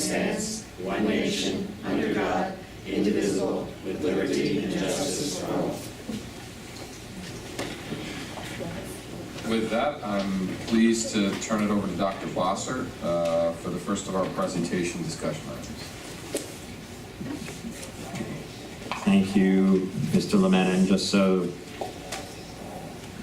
stands, one nation, under God, indivisible, with liberty and justice for all. With that, I'm pleased to turn it over to Dr. Bosser for the first of our presentation discussion items. Thank you, Mr. Lamena. And just so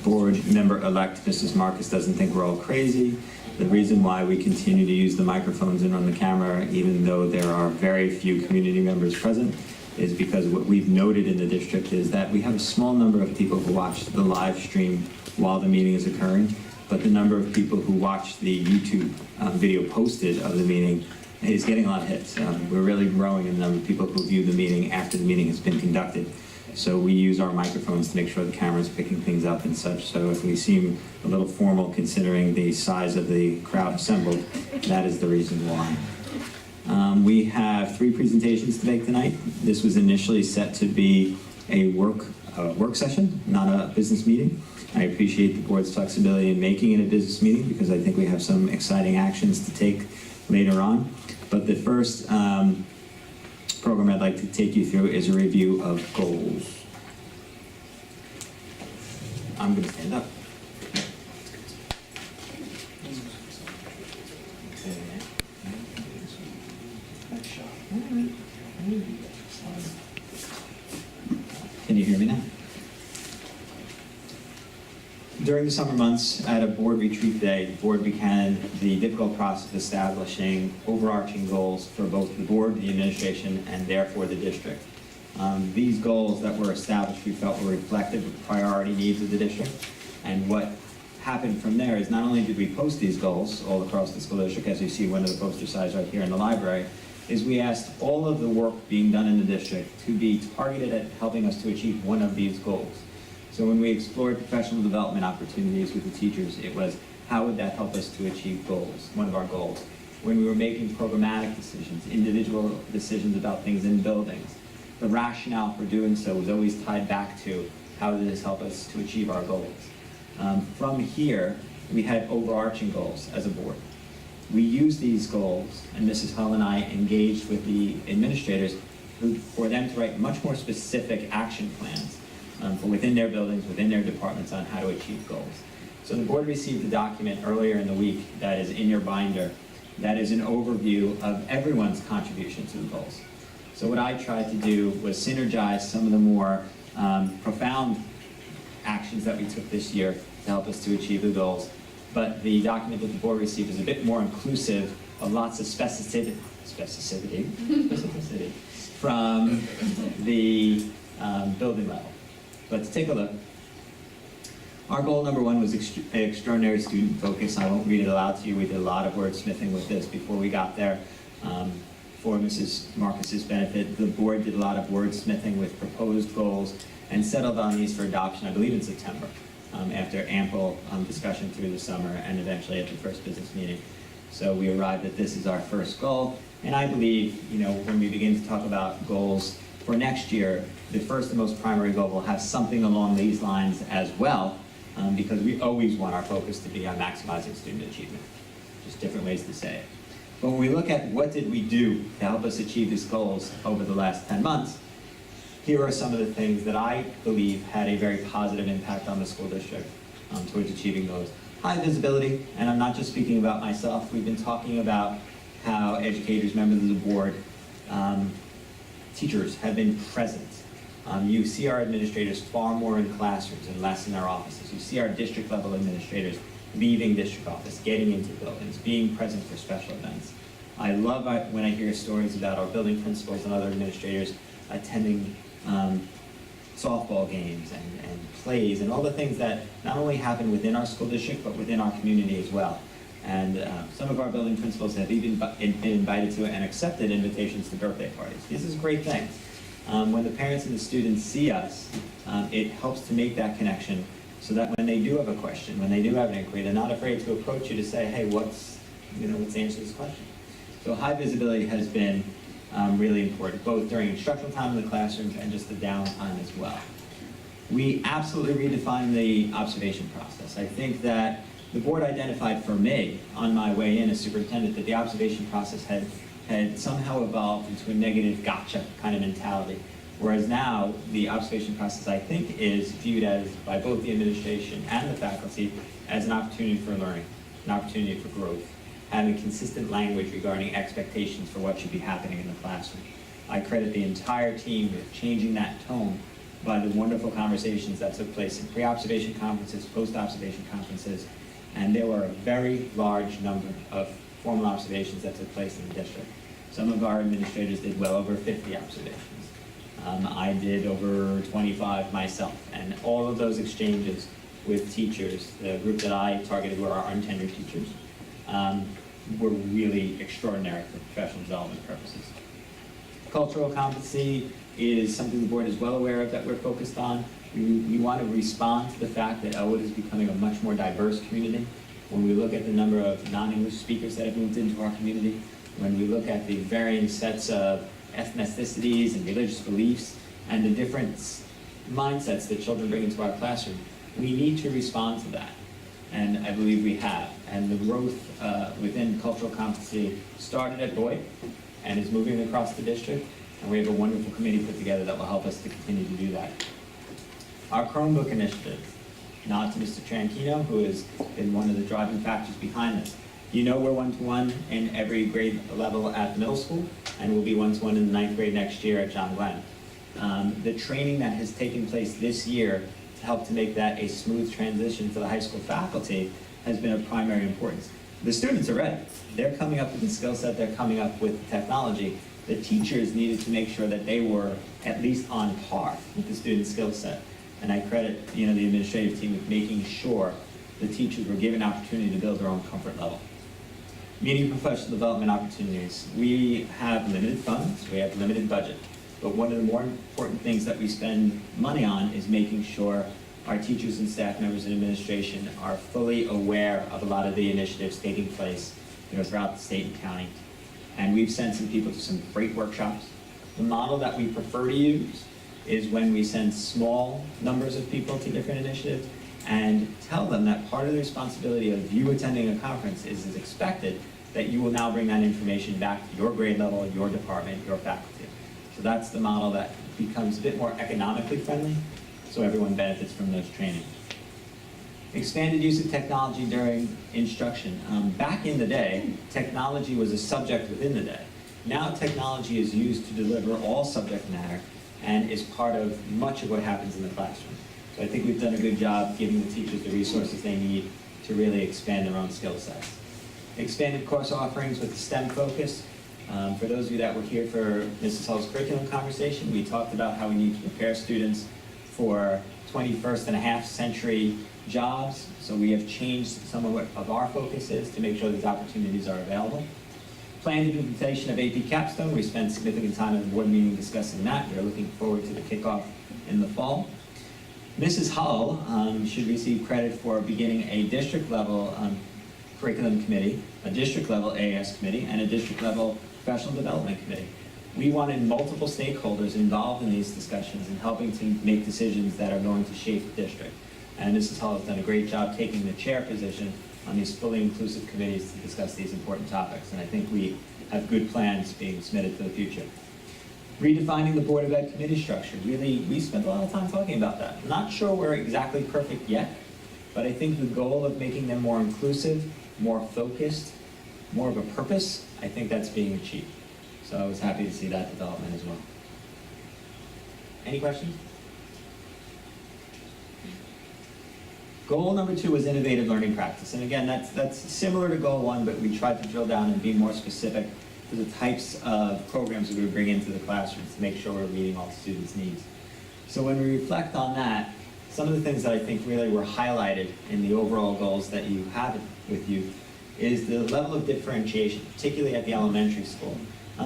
board member-elect Mrs. Marcus doesn't think we're all crazy, the reason why we continue to use the microphones and run the camera, even though there are very few community members present, is because what we've noted in the district is that we have a small number of people who watch the live stream while the meeting is occurring, but the number of people who watch the YouTube video posted of the meeting is getting a lot of hits. We're really growing in the number of people who view the meeting after the meeting has been conducted. So we use our microphones to make sure the camera's picking things up and such. So if we seem a little formal considering the size of the crowd assembled, that is the reason why. We have 3 presentations to make tonight. This was initially set to be a work session, not a business meeting. I appreciate the board's flexibility in making it a business meeting because I think we have some exciting actions to take later on. But the first program I'd like to take you through is a review of goals. I'm going to stand up. Can you hear me now? During the summer months, at a board retreat day, the board began the difficult process of establishing overarching goals for both the board, the administration, and therefore the district. These goals that were established we felt were reflective of the priority needs of the district. And what happened from there is not only did we post these goals all across the school district, as you see one of the poster size right here in the library, is we asked all of the work being done in the district to be targeted at helping us to achieve one of these goals. So when we explored professional development opportunities with the teachers, it was how would that help us to achieve goals, one of our goals. When we were making programmatic decisions, individual decisions about things in buildings, the rationale for doing so was always tied back to how did this help us to achieve our goals. From here, we had overarching goals as a board. We used these goals, and Mrs. Hull and I engaged with the administrators for them to write much more specific action plans for within their buildings, within their departments on how to achieve goals. So the board received a document earlier in the week that is in your binder that is an overview of everyone's contribution to the goals. So what I tried to do was synergize some of the more profound actions that we took this year to help us to achieve the goals. But the document that the board received is a bit more inclusive of lots of specificity from the building level. But to take a look, our goal number 1 was extraordinary student focus. I won't read it aloud to you. We did a lot of wordsmithing with this before we got there. For Mrs. Marcus's benefit, the board did a lot of wordsmithing with proposed goals and settled on these for adoption, I believe in September, after ample discussion through the summer and eventually at the first business meeting. So we arrived at this as our first goal. And I believe, when we begin to talk about goals for next year, the first and most primary goal will have something along these lines as well, because we always want our focus to be on maximizing student achievement. Just different ways to say it. But when we look at what did we do to help us achieve these goals over the last 10 months, here are some of the things that I believe had a very positive impact on the school district towards achieving those. High visibility, and I'm not just speaking about myself. We've been talking about how educators, members of the board, teachers have been present. You see our administrators far more in classrooms and less in their offices. You see our district level administrators leaving district office, getting into buildings, being present for special events. I love when I hear stories about our building principals and other administrators attending softball games and plays and all the things that not only happen within our school district but within our community as well. And some of our building principals have even been invited to and accepted invitations to birthday parties. This is a great thing. When the parents and the students see us, it helps to make that connection so that when they do have a question, when they do have an inquiry, they're not afraid to approach you to say, hey, what's the answer to this question? So high visibility has been really important, both during instructional time in the classrooms and just the downtime as well. We absolutely redefined the observation process. I think that the board identified for me on my way in as superintendent that the observation process had had somehow evolved into a negative gotcha kind of mentality. Whereas now, the observation process, I think, is viewed as, by both the administration and the faculty, as an opportunity for learning, an opportunity for growth, having consistent language regarding expectations for what should be happening in the classroom. I credit the entire team with changing that tone by the wonderful conversations that took place in pre-observation conferences, post-observation conferences, and there were a very large number of formal observations that took place in the district. Some of our administrators did well over 50 observations. I did over 25 myself, and all of those exchanges with teachers, the group that I targeted were our untenured teachers, were really extraordinary for professional development purposes. Cultural competency is something the board is well aware of that we're focused on. We want to respond to the fact that Elwood is becoming a much more diverse community. When we look at the number of non-English speakers that have moved into our community, when we look at the varying sets of ethnicities and religious beliefs and the different mindsets that children bring into our classroom, we need to respond to that. And I believe we have. And the growth within cultural competency started at Boyd and is moving across the district. And we have a wonderful committee put together that will help us to continue to do that. Our Chromebook initiative, nod to Mr. Tranquino, who has been one of the driving factors behind this. You know we're one-to-one in every grade level at the middle school, and we'll be one-to-one in the 9th grade next year at John Glenn. The training that has taken place this year to help to make that a smooth transition to the high school faculty has been of primary importance. The students are ready. They're coming up with the skill set, they're coming up with technology. The teachers needed to make sure that they were at least on par with the student skill set. And I credit the administrative team with making sure the teachers were given opportunity to build their own comfort level. Meeting professional development opportunities. We have limited funds, we have limited budget, but one of the more important things that we spend money on is making sure our teachers and staff members and administration are fully aware of a lot of the initiatives taking place throughout the state and county. And we've sent some people to some great workshops. The model that we prefer to use is when we send small numbers of people to different initiatives and tell them that part of the responsibility of you attending a conference is expected that you will now bring that information back to your grade level, your department, your faculty. So that's the model that becomes a bit more economically friendly, so everyone benefits from those trainings. Expanded use of technology during instruction. Back in the day, technology was a subject within the day. Now technology is used to deliver all subject matter and is part of much of what happens in the classroom. So I think we've done a good job giving the teachers the resources they need to really expand their own skill sets. Expanded course offerings with a STEM focus. For those of you that were here for Mrs. Hull's curriculum conversation, we talked about how we need to prepare students for 21st and a half century jobs. So we have changed some of what our focus is to make sure these opportunities are available. Planned implementation of AP Capstone. We spent significant time at the board meeting discussing that. We're looking forward to the kickoff in the fall. Mrs. Hull should receive credit for beginning a district-level curriculum committee, a district-level AS committee, and a district-level professional development committee. We wanted multiple stakeholders involved in these discussions and helping to make decisions that are going to shape the district. And Mrs. Hull has done a great job taking the chair position on these fully inclusive committees to discuss these important topics. And I think we have good plans being submitted for the future. Redefining the Board of Ed committee structure. Really, we spent a lot of time talking about that. I'm not sure we're exactly perfect yet, but I think the goal of making them more inclusive, more focused, more of a purpose, I think that's being achieved. So I was happy to see that development as well. Any questions? Goal number 2 was innovative learning practice. And again, that's similar to goal 1, but we tried to drill down and be more specific to the types of programs that we bring into the classrooms to make sure we're meeting all students' needs. So when we reflect on that, some of the things that I think really were highlighted in the overall goals that you have with youth is the level of differentiation, particularly at the elementary school.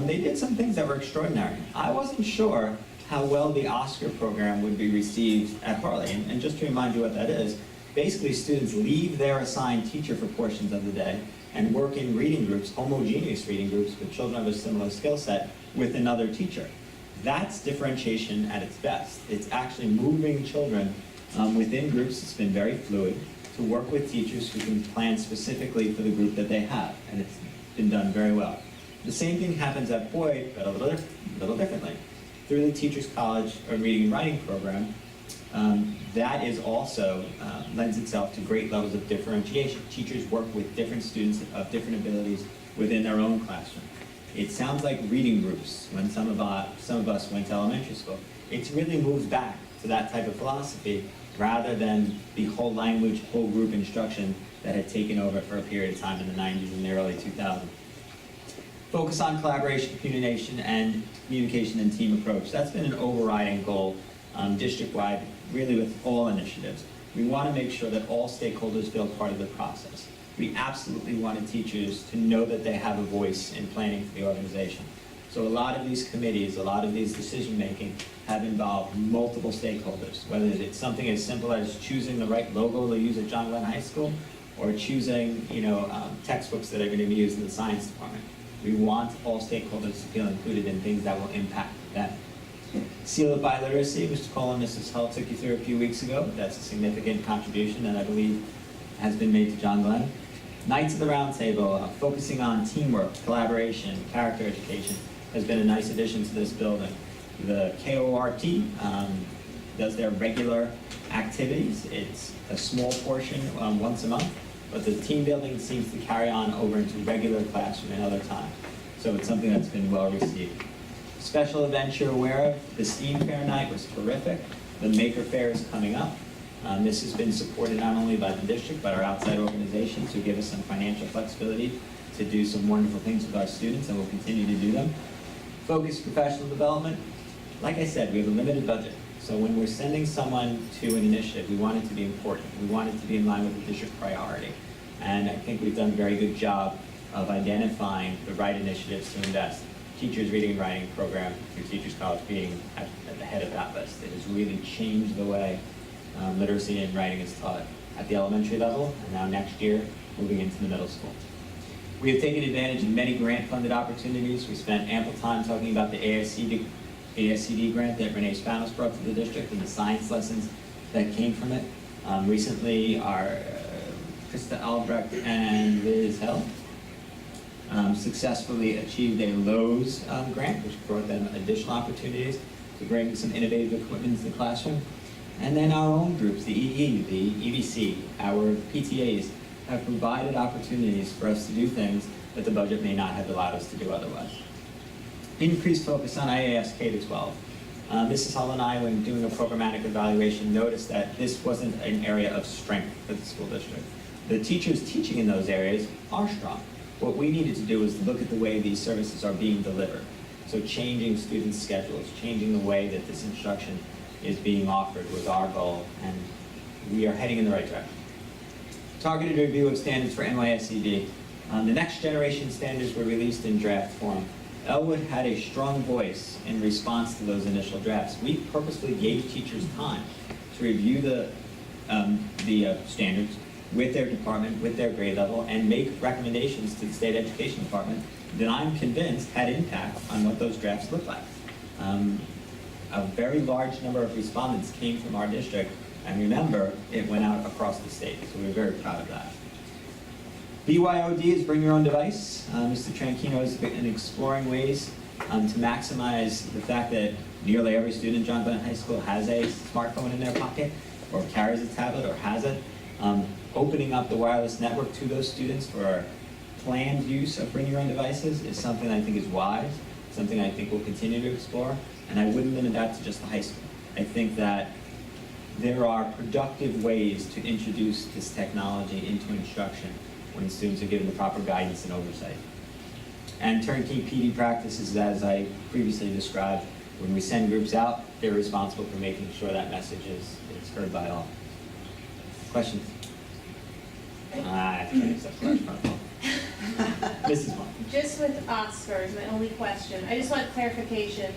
They did some things that were extraordinary. I wasn't sure how well the Oscar program would be received at Harley. And just to remind you what that is, basically students leave their assigned teacher for portions of the day and work in reading groups, homogeneous reading groups with children of a similar skill set with another teacher. That's differentiation at its best. It's actually moving children within groups. It's been very fluid to work with teachers who can plan specifically for the group that they have, and it's been done very well. The same thing happens at Boyd, but a little differently. Through the Teachers College Reading and Writing program, that is also lends itself to great levels of differentiation. Teachers work with different students of different abilities within their own classroom. It sounds like reading groups when some of us went to elementary school. It's really moved back to that type of philosophy rather than the whole language, whole group instruction that had taken over for a period of time in the 90s and the early 2000s. Focus on collaboration, communication, and team approach. That's been an overriding goal district-wide, really with all initiatives. We want to make sure that all stakeholders feel part of the process. We absolutely wanted teachers to know that they have a voice in planning for the organization. So a lot of these committees, a lot of these decision-making have involved multiple stakeholders, whether it's something as simple as choosing the right logo to use at John Glenn High School, or choosing textbooks that are going to be used in the science department. We want all stakeholders to feel included in things that will impact them. Seal it by literacy, Mr. Cole and Mrs. Hull took you through a few weeks ago. That's a significant contribution that I believe has been made to John Glenn. Knights of the Round Table, focusing on teamwork, collaboration, character education, has been a nice addition to this building. The KORT does their regular activities. It's a small portion once a month, but the team building seems to carry on over into regular classroom and other time. So it's something that's been well received. Special events you're aware of, the STEAM Fair Night was terrific. The Maker Fair is coming up. This has been supported not only by the district, but our outside organizations who give us some financial flexibility to do some wonderful things with our students, and we'll continue to do them. Focused professional development. Like I said, we have a limited budget. So when we're sending someone to an initiative, we want it to be important. We want it to be in line with the district priority. And I think we've done a very good job of identifying the right initiatives to invest. Teachers Reading and Writing program through Teachers College being at the head of that list. It has really changed the way literacy and writing is taught at the elementary level, and now next year, moving into the middle school. We have taken advantage of many grant-funded opportunities. We spent ample time talking about the ASCD grant that Renee Spanos brought to the district and the science lessons that came from it. Recently, our Krista Albrecht and Liz Hell successfully achieved a Lowe's grant, which brought them additional opportunities to bring some innovative equipment into the classroom. And then our own groups, the EE, the EBC, our PTAs, have provided opportunities for us to do things that the budget may not have allowed us to do otherwise. Increased focus on IAS K-12. Mrs. Hull and I, when doing a programmatic evaluation, noticed that this wasn't an area of strength for the school district. The teachers teaching in those areas are strong. What we needed to do was look at the way these services are being delivered. So changing students' schedules, changing the way that this instruction is being offered was our goal, and we are heading in the right direction. Targeted review of standards for NYSED. The next generation standards were released in draft form. Elwood had a strong voice in response to those initial drafts. We purposely gave teachers time to review the standards with their department, with their grade level, and make recommendations to the state education department that I'm convinced had impact on what those drafts look like. A very large number of respondents came from our district, and remember, it went out across the state, so we're very proud of that. BYOD is bring your own device. Mr. Tranchino has been exploring ways to maximize the fact that nearly every student at John Glenn High School has a smartphone in their pocket, or carries a tablet, or has it. Opening up the wireless network to those students for planned use of bring your own devices is something I think is wise, something I think we'll continue to explore, and I wouldn't limit that to just the high school. I think that there are productive ways to introduce this technology into instruction when students are given the proper guidance and oversight. And turnkey PD practices, as I previously described, when we send groups out, they're responsible for making sure that message is heard by all. Questions? Mrs. Moore. Just with Oscars, my only question, I just want clarification.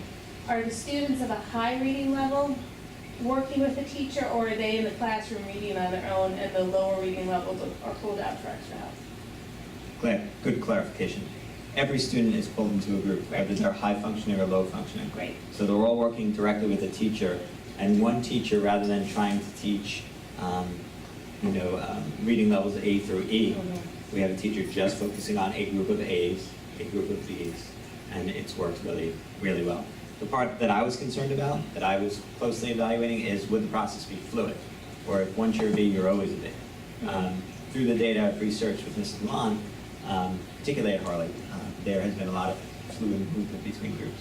Are the students of a high reading level working with a teacher, or are they in the classroom reading on their own and the lower reading levels are pulled out for extra help? Good clarification. Every student is pulled into a group, whether they're high functioning or low functioning. Great. So they're all working directly with a teacher, and one teacher, rather than trying to teach reading levels A through E, we have a teacher just focusing on a group of A's a group of these, and it's worked really, really well. The part that I was concerned about, that I was closely evaluating, is would the process be fluid? Or if once you're a B, you're always a B. Through the data I've researched with Mrs. Milan, particularly at Harley, there has been a lot of fluid movement between groups.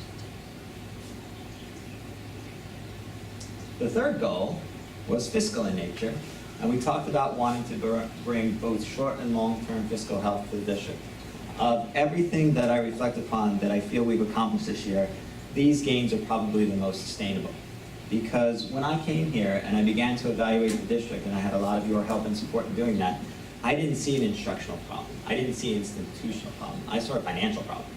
The third goal was fiscal in nature, and we talked about wanting to bring both short and long-term fiscal health to the district. Of everything that I reflect upon that I feel we've accomplished this year, these gains are probably the most sustainable. Because when I came here and I began to evaluate the district, and I had a lot of your help and support in doing that, I didn't see an instructional problem. I didn't see an institutional problem. I saw a financial problem.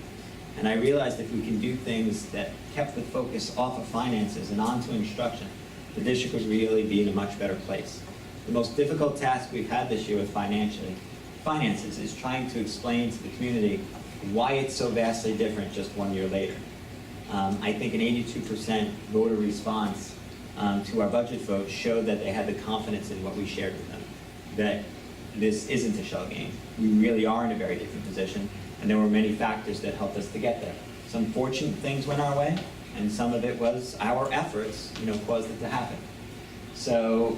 And I realized if we can do things that kept the focus off of finances and onto instruction, the district would really be in a much better place. The most difficult task we've had this year with finances is trying to explain to the community why it's so vastly different just 1 year later. I think an 82% voter response to our budget vote showed that they had the confidence in what we shared with them, that this isn't a shell game. We really are in a very different position, and there were many factors that helped us to get there. Some fortunate things went our way, and some of it was our efforts, caused it to happen. So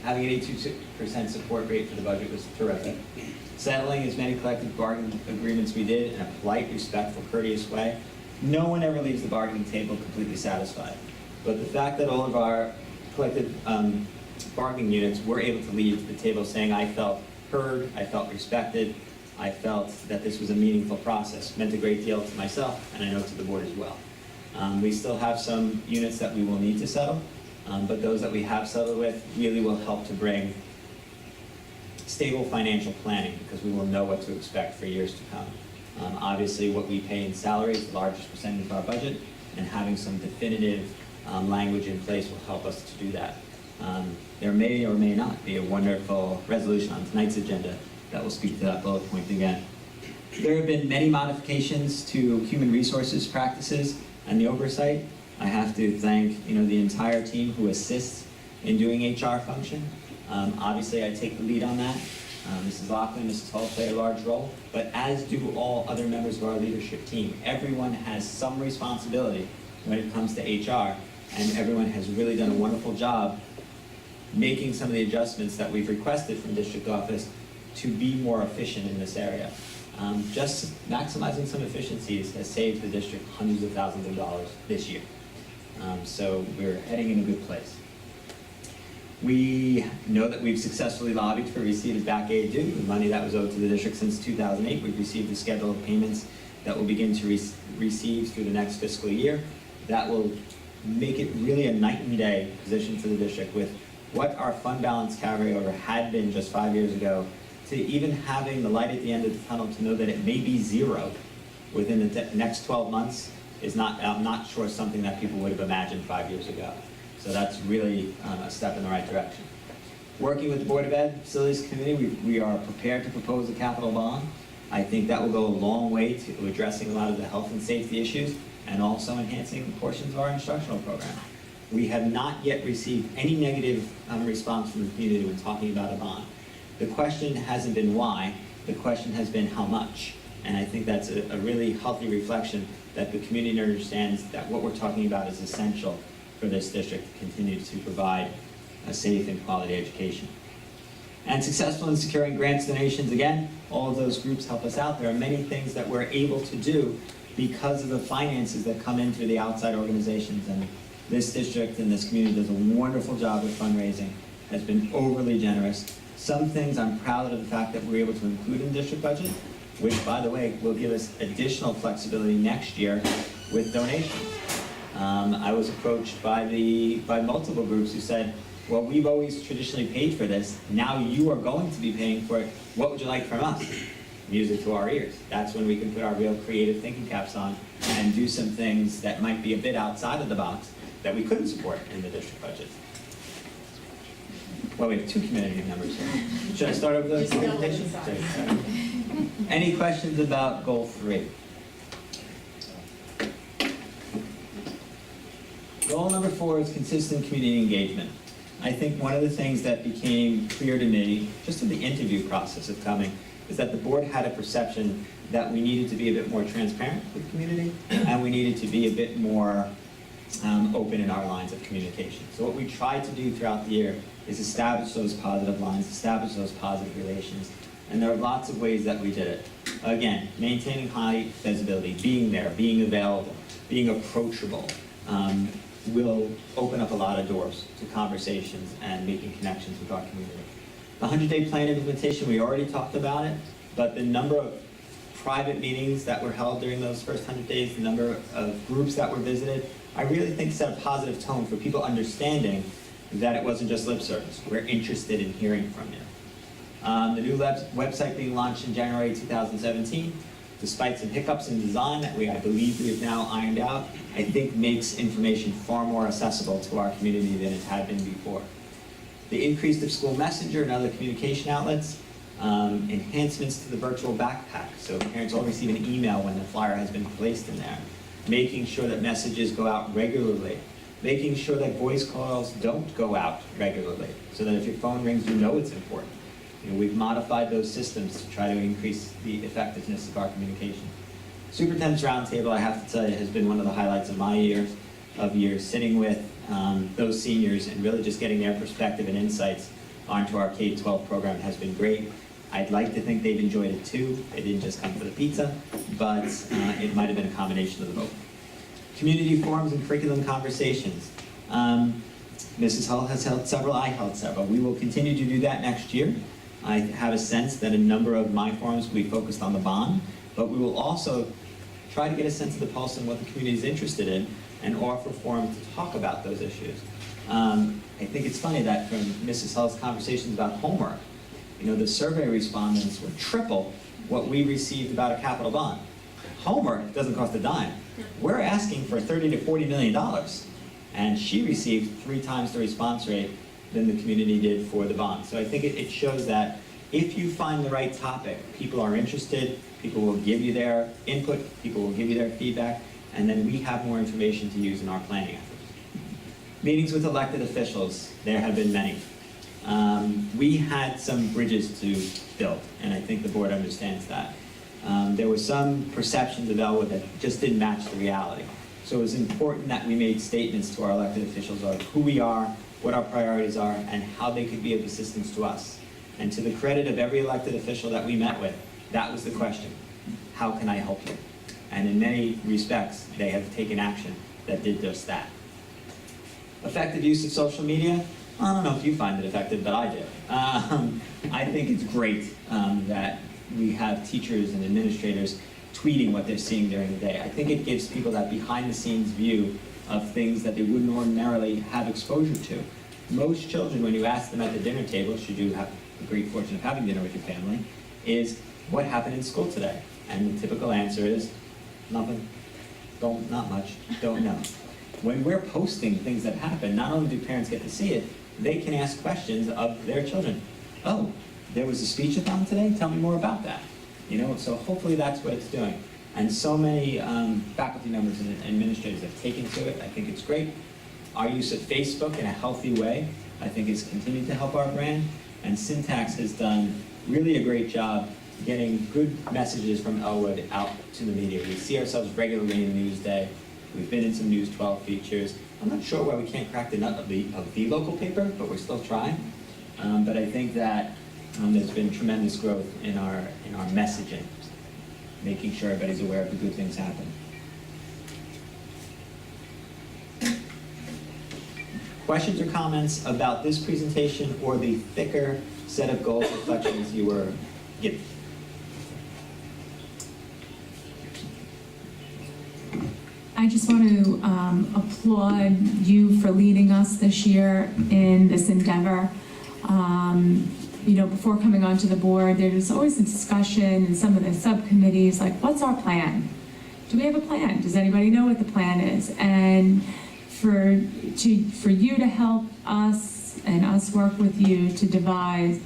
having an 82% support rate for the budget was terrific. Settling as many collective bargaining agreements we did in a polite, respectful, courteous way. No one ever leaves the bargaining table completely satisfied. But the fact that all of our collective bargaining units were able to leave the table saying, I felt heard, I felt respected, I felt that this was a meaningful process, meant a great deal to myself, and I know to the board as well. We still have some units that we will need to settle, but those that we have settled with really will help to bring stable financial planning, because we will know what to expect for years to come. Obviously, what we pay in salary is the largest percentage of our budget, and having some definitive language in place will help us to do that. There may or may not be a wonderful resolution on tonight's agenda that will speak to that bullet point again. There have been many modifications to human resources practices and the oversight. I have to thank the entire team who assists in doing HR function. Obviously, I take the lead on that. Mrs. Loughlin, Mrs. Hall play a large role, but as do all other members of our leadership team. Everyone has some responsibility when it comes to HR, and everyone has really done a wonderful job making some of the adjustments that we've requested from district office to be more efficient in this area. Just maximizing some efficiencies has saved the district hundreds of thousands of dollars this year. So we're heading in a good place. We know that we've successfully lobbied for receipt of back aid due, the money that was owed to the district since 2008. We've received a schedule of payments that we'll begin to receive through the next fiscal year. That will make it really a night and day position for the district with what our fund balance carryover had been just 5 years ago, to even having the light at the end of the tunnel to know that it may be zero within the next 12 months is not, I'm not sure, something that people would have imagined 5 years ago. So that's really a step in the right direction. Working with the Board of Ed Facilities Committee, we are prepared to propose a capital bond. I think that will go a long way to addressing a lot of the health and safety issues and also enhancing portions of our instructional program. We have not yet received any negative response from the community when talking about a bond. The question hasn't been why, the question has been how much. And I think that's a really healthy reflection that the community understands that what we're talking about is essential for this district to continue to provide a safe and quality education. And successful in securing grants, donations, again, all of those groups help us out. There are many things that we're able to do because of the finances that come in through the outside organizations. And this district and this community does a wonderful job with fundraising, has been overly generous. Some things I'm proud of the fact that we're able to include in the district budget, which, by the way, will give us additional flexibility next year with donations. I was approached by multiple groups who said, well, we've always traditionally paid for this. Now you are going to be paying for it. What would you like from us? Music to our ears. That's when we can put our real creative thinking caps on and do some things that might be a bit outside of the box that we couldn't support in the district budget. Well, we have two community members here. Should I start over the presentation? Any questions about goal 3? Goal number 4 is consistent community engagement. I think one of the things that became clear to me, just in the interview process of coming, is that the board had a perception that we needed to be a bit more transparent with the community, and we needed to be a bit more open in our lines of communication. So what we tried to do throughout the year is establish those positive lines, establish those positive relations, and there are lots of ways that we did it. Again, maintaining high visibility, being there, being available, being approachable, will open up a lot of doors to conversations and making connections with our community. The 100-day plan implementation, we already talked about it, but the number of private meetings that were held during those first 100 days, the number of groups that were visited, I really think set a positive tone for people understanding that it wasn't just lip service. We're interested in hearing from you. The new website being launched in January 2017, despite some hiccups in design that I believe we have now ironed out, I think makes information far more accessible to our community than it had been before. The increase of school messenger and other communication outlets, enhancements to the virtual backpack, so parents will receive an email when the flyer has been placed in there, making sure that messages go out regularly, making sure that voice calls don't go out regularly, so that if your phone rings, you know it's important. We've modified those systems to try to increase the effectiveness of our communication. Superintendent's Roundtable, I have to tell you, has been one of the highlights of my years, sitting with those seniors and really just getting their perspective and insights onto our K-12 program has been great. I'd like to think they've enjoyed it too. They didn't just come for the pizza, but it might have been a combination of the both. Community forums and curriculum conversations. Mrs. Hull has held several, I held several. We will continue to do that next year. I have a sense that a number of my forums will be focused on the bond, but we will also try to get a sense of the pulse and what the community is interested in and offer forums to talk about those issues. I think it's funny that from Mrs. Hull's conversations about homework, the survey respondents were triple what we received about a capital bond. Homework doesn't cost a dime. We're asking for $30 to $40 million, and she received 3 times the response rate than the community did for the bond. So I think it shows that if you find the right topic, people are interested, people will give you their input, people will give you their feedback, and then we have more information to use in our planning efforts. Meetings with elected officials, there have been many. We had some bridges to build, and I think the board understands that. There were some perceptions of Elwood that just didn't match the reality. So it was important that we made statements to our elected officials of who we are, what our priorities are, and how they could be of assistance to us. And to the credit of every elected official that we met with, that was the question: how can I help you? And in many respects, they have taken action that did just that. Effective use of social media. I don't know if you find it effective, but I do. I think it's great that we have teachers and administrators tweeting what they're seeing during the day. I think it gives people that behind-the-scenes view of things that they wouldn't ordinarily have exposure to. Most children, when you ask them at the dinner table, should you have the great fortune of having dinner with your family, is what happened in school today? And the typical answer is, nothing, not much, don't know. When we're posting things that happen, not only do parents get to see it, they can ask questions of their children. Oh, there was a speech-a-thon today? Tell me more about that. So hopefully that's what it's doing. And so many faculty members and administrators have taken to it. I think it's great. Our use of Facebook in a healthy way, I think, has continued to help our brand. And Syntax has done really a great job getting good messages from Elwood out to the media. We see ourselves regularly in Newsday. We've been in some News 12 features. I'm not sure why we can't crack the nut of the local paper, but we're still trying. But I think that there's been tremendous growth in our messaging, making sure everybody's aware of the good things happening. Questions or comments about this presentation or the thicker set of goals reflections you were given? I just want to applaud you for leading us this year in this endeavor. Before coming onto the board, there's always a discussion in some of the subcommittees, like, what's our plan? Do we have a plan? Does anybody know what the plan is? And for you to help us and us work with you to devise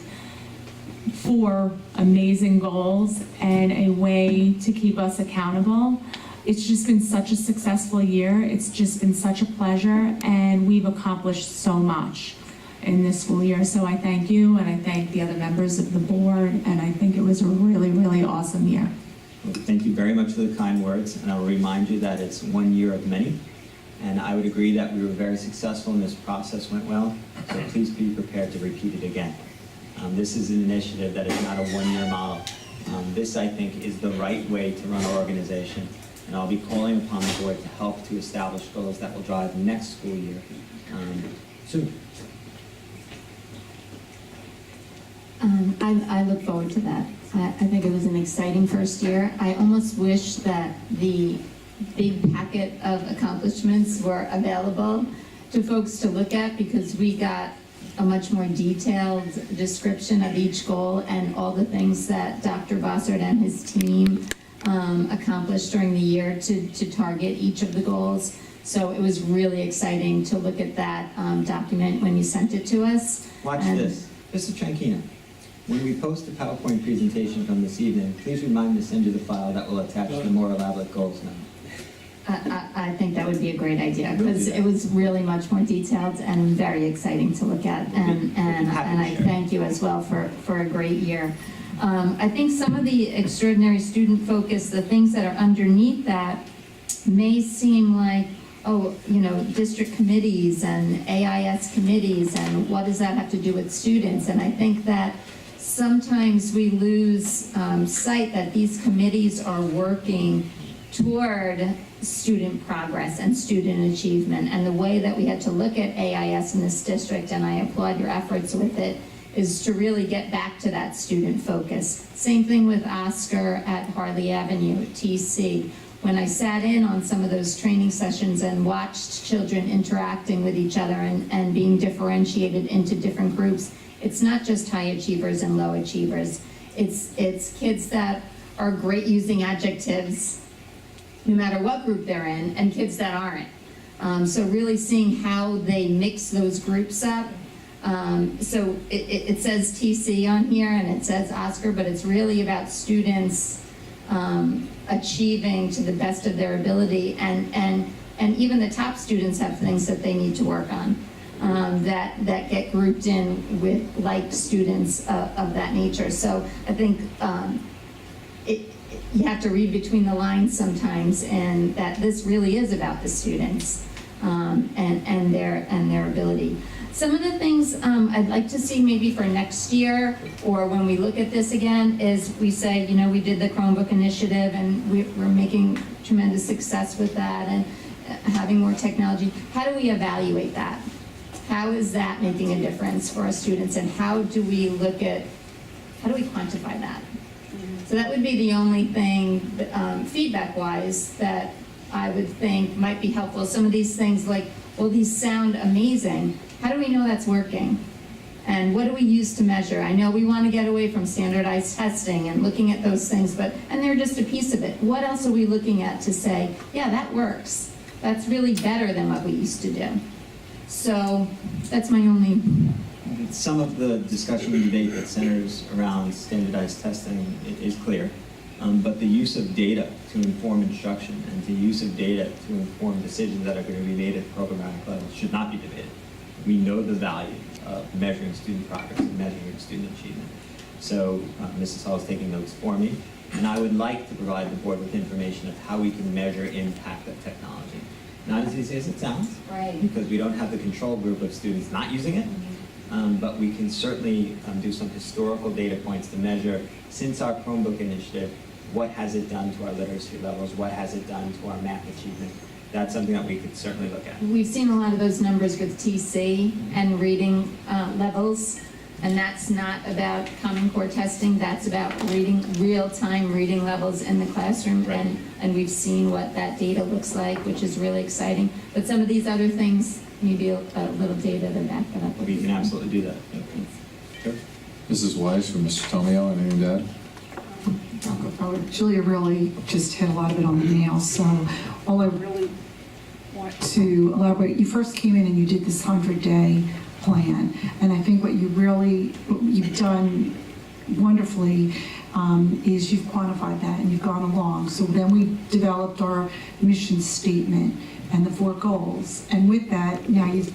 4 amazing goals and a way to keep us accountable. It's just been such a successful year. It's just been such a pleasure, and we've accomplished so much. in this school year. So I thank you, and I thank the other members of the board, and I think it was a really, really awesome year. Well, thank you very much for the kind words, and I will remind you that it's one year of many. And I would agree that we were very successful and this process went well, so please be prepared to repeat it again. This is an initiative that is not a one-year model. This, I think, is the right way to run our organization, and I'll be calling upon the board to help to establish goals that will drive next school year soon. I look forward to that. I think it was an exciting first year. I almost wish that the big packet of accomplishments were available to folks to look at, because we got a much more detailed description of each goal and all the things that Dr. Bossert and his team accomplished during the year to target each of the goals. So it was really exciting to look at that document when you sent it to us. Watch this. Mr. Tranchina, when we post the PowerPoint presentation from this evening, please remind me to send you the file that will attach the more elaborate goals now. I think that would be a great idea, because it was really much more detailed and very exciting to look at, and I thank you as well for a great year. I think some of the extraordinary student focus, the things that are underneath that may seem like, oh, you know, district committees and AIS committees, and what does that have to do with students? And I think that sometimes we lose sight that these committees are working toward student progress and student achievement, and the way that we had to look at AIS in this district, and I applaud your efforts with it, is to really get back to that student focus. Same thing with Oscar at Harley Avenue, TC. When I sat in on some of those training sessions and watched children interacting with each other and being differentiated into different groups, it's not just high achievers and low achievers. It's kids that are great using adjectives, no matter what group they're in, and kids that aren't. So really seeing how they mix those groups up. So it says TC on here and it says Oscar, but it's really about students achieving to the best of their ability, and even the top students have things that they need to work on that get grouped in with like students of that nature. So I think you have to read between the lines sometimes, and that this really is about the students and their ability. Some of the things I'd like to see maybe for next year, or when we look at this again, is we say, you know, we did the Chromebook initiative and we're making tremendous success with that and having more technology. How do we evaluate that? How is that making a difference for our students, and how do we quantify that? So that would be the only thing, feedback-wise, that I would think might be helpful. Some of these things like, well, these sound amazing. How do we know that's working? And what do we use to measure? I know we want to get away from standardized testing and looking at those things, and they're just a piece of it. What else are we looking at to say, yeah, that works. That's really better than what we used to do. So that's my only... Some of the discussion and debate that centers around standardized testing is clear, but the use of data to inform instruction and the use of data to inform decisions that are going to be made at the programmatic level should not be debated. We know the value of measuring student progress and measuring student achievement. So Mrs. Hall is taking notes for me, and I would like to provide the board with information of how we can measure impact of technology. Not as easy as it sounds, Right. because we don't have the control group of students not using it. But we can certainly do some historical data points to measure, since our Chromebook initiative, what has it done to our literacy levels, what has it done to our math achievement. That's something that we could certainly look at. We've seen a lot of those numbers with TC and reading levels, and that's not about Common Core testing, that's about reading, real-time reading levels in the classroom, Right. and we've seen what that data looks like, which is really exciting. But some of these other things, maybe a little data to back that up. We can absolutely do that. Sure. Mrs. Weiss or Mr. Tomeo, anything to add? I'll go forward. Julia really just hit a lot of it on the nail, so all I really want to elaborate, you first came in and you did this 100-day plan, and I think what you've done wonderfully is you've quantified that and you've gone along. So then we developed our mission statement and the 4 goals. And with that, now you've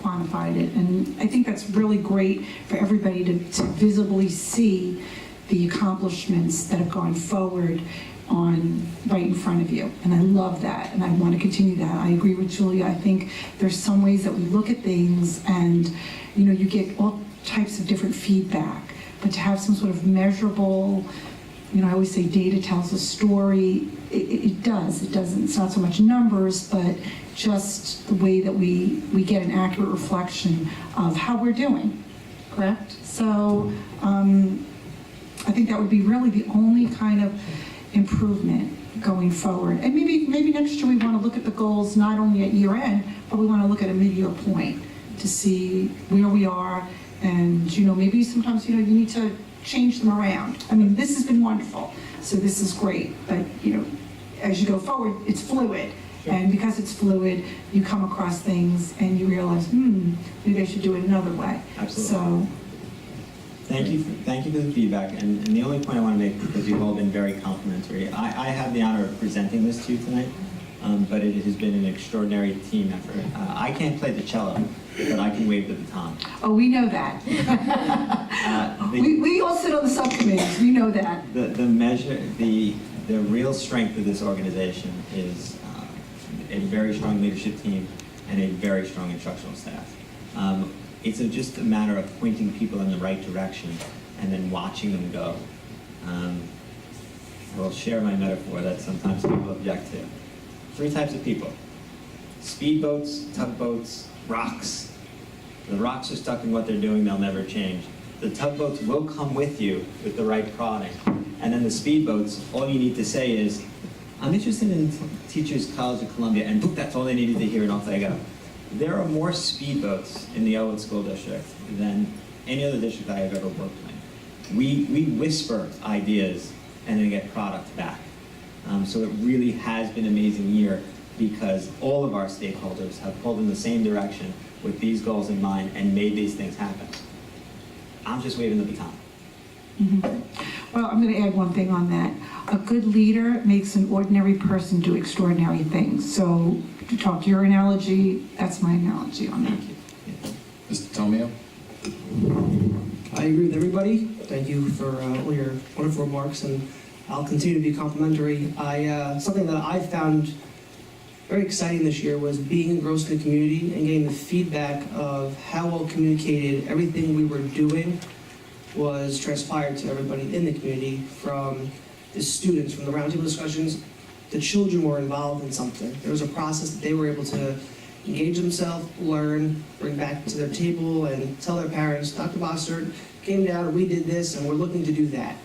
quantified it. And I think that's really great for everybody to visibly see the accomplishments that have gone forward on right in front of you. And I love that, and I want to continue that. I agree with Julia. I think there's some ways that we look at things and, you know, you get all types of different feedback, but to have some sort of measurable, you know, I always say data tells a story. It does. It doesn't. It's not so much numbers, but just the way that we get an accurate reflection of how we're doing. Correct? So I think that would be really the only kind of improvement going forward. And maybe next year we want to look at the goals not only at year end, but we want to look at a mid-year point to see where we are. And, you know, maybe sometimes, you know, you need to change them around. I mean, this has been wonderful, so this is great. But, you know, as you go forward, it's fluid. Sure. And because it's fluid, you come across things and you realize, maybe I should do it another way. Absolutely. So, Thank you for the feedback, and the only point I want to make, because you've all been very complimentary, I have the honor of presenting this to you tonight, but it has been an extraordinary team effort. I can't play the cello, but I can wave the baton. oh, we know that. We all sit on the subcommittees, we know that. The real strength of this organization is a very strong leadership team and a very strong instructional staff. It's just a matter of pointing people in the right direction and then watching them go. I'll share my metaphor that sometimes people object to. 3 types of people: speedboats, tugboats, rocks. The rocks are stuck in what they're doing, they'll never change. The tugboats will come with you with the right prodding. And then the speedboats, all you need to say is, I'm interested in Teachers College of Columbia, and boop, that's all they needed to hear, and off they go. There are more speedboats in the Elwood School District than any other district I have ever worked in. We whisper ideas and then get product back. So it really has been an amazing year because all of our stakeholders have pulled in the same direction with these goals in mind and made these things happen. I'm just waving the baton. Well, I'm going to add one thing on that. A good leader makes an ordinary person do extraordinary things. So to talk your analogy, that's my analogy on that. Mr. Tomio? I agree with everybody. Thank you for all your wonderful remarks, and I'll continue to be complimentary. Something that I found very exciting this year was being engrossed in the community and getting the feedback of how well communicated everything we were doing was transpired to everybody in the community, from the students, from the roundtable discussions. The children were involved in something. There was a process that they were able to engage themselves, learn, bring back to their table, and tell their parents, Dr. Bossert came down and we did this, and we're looking to do that.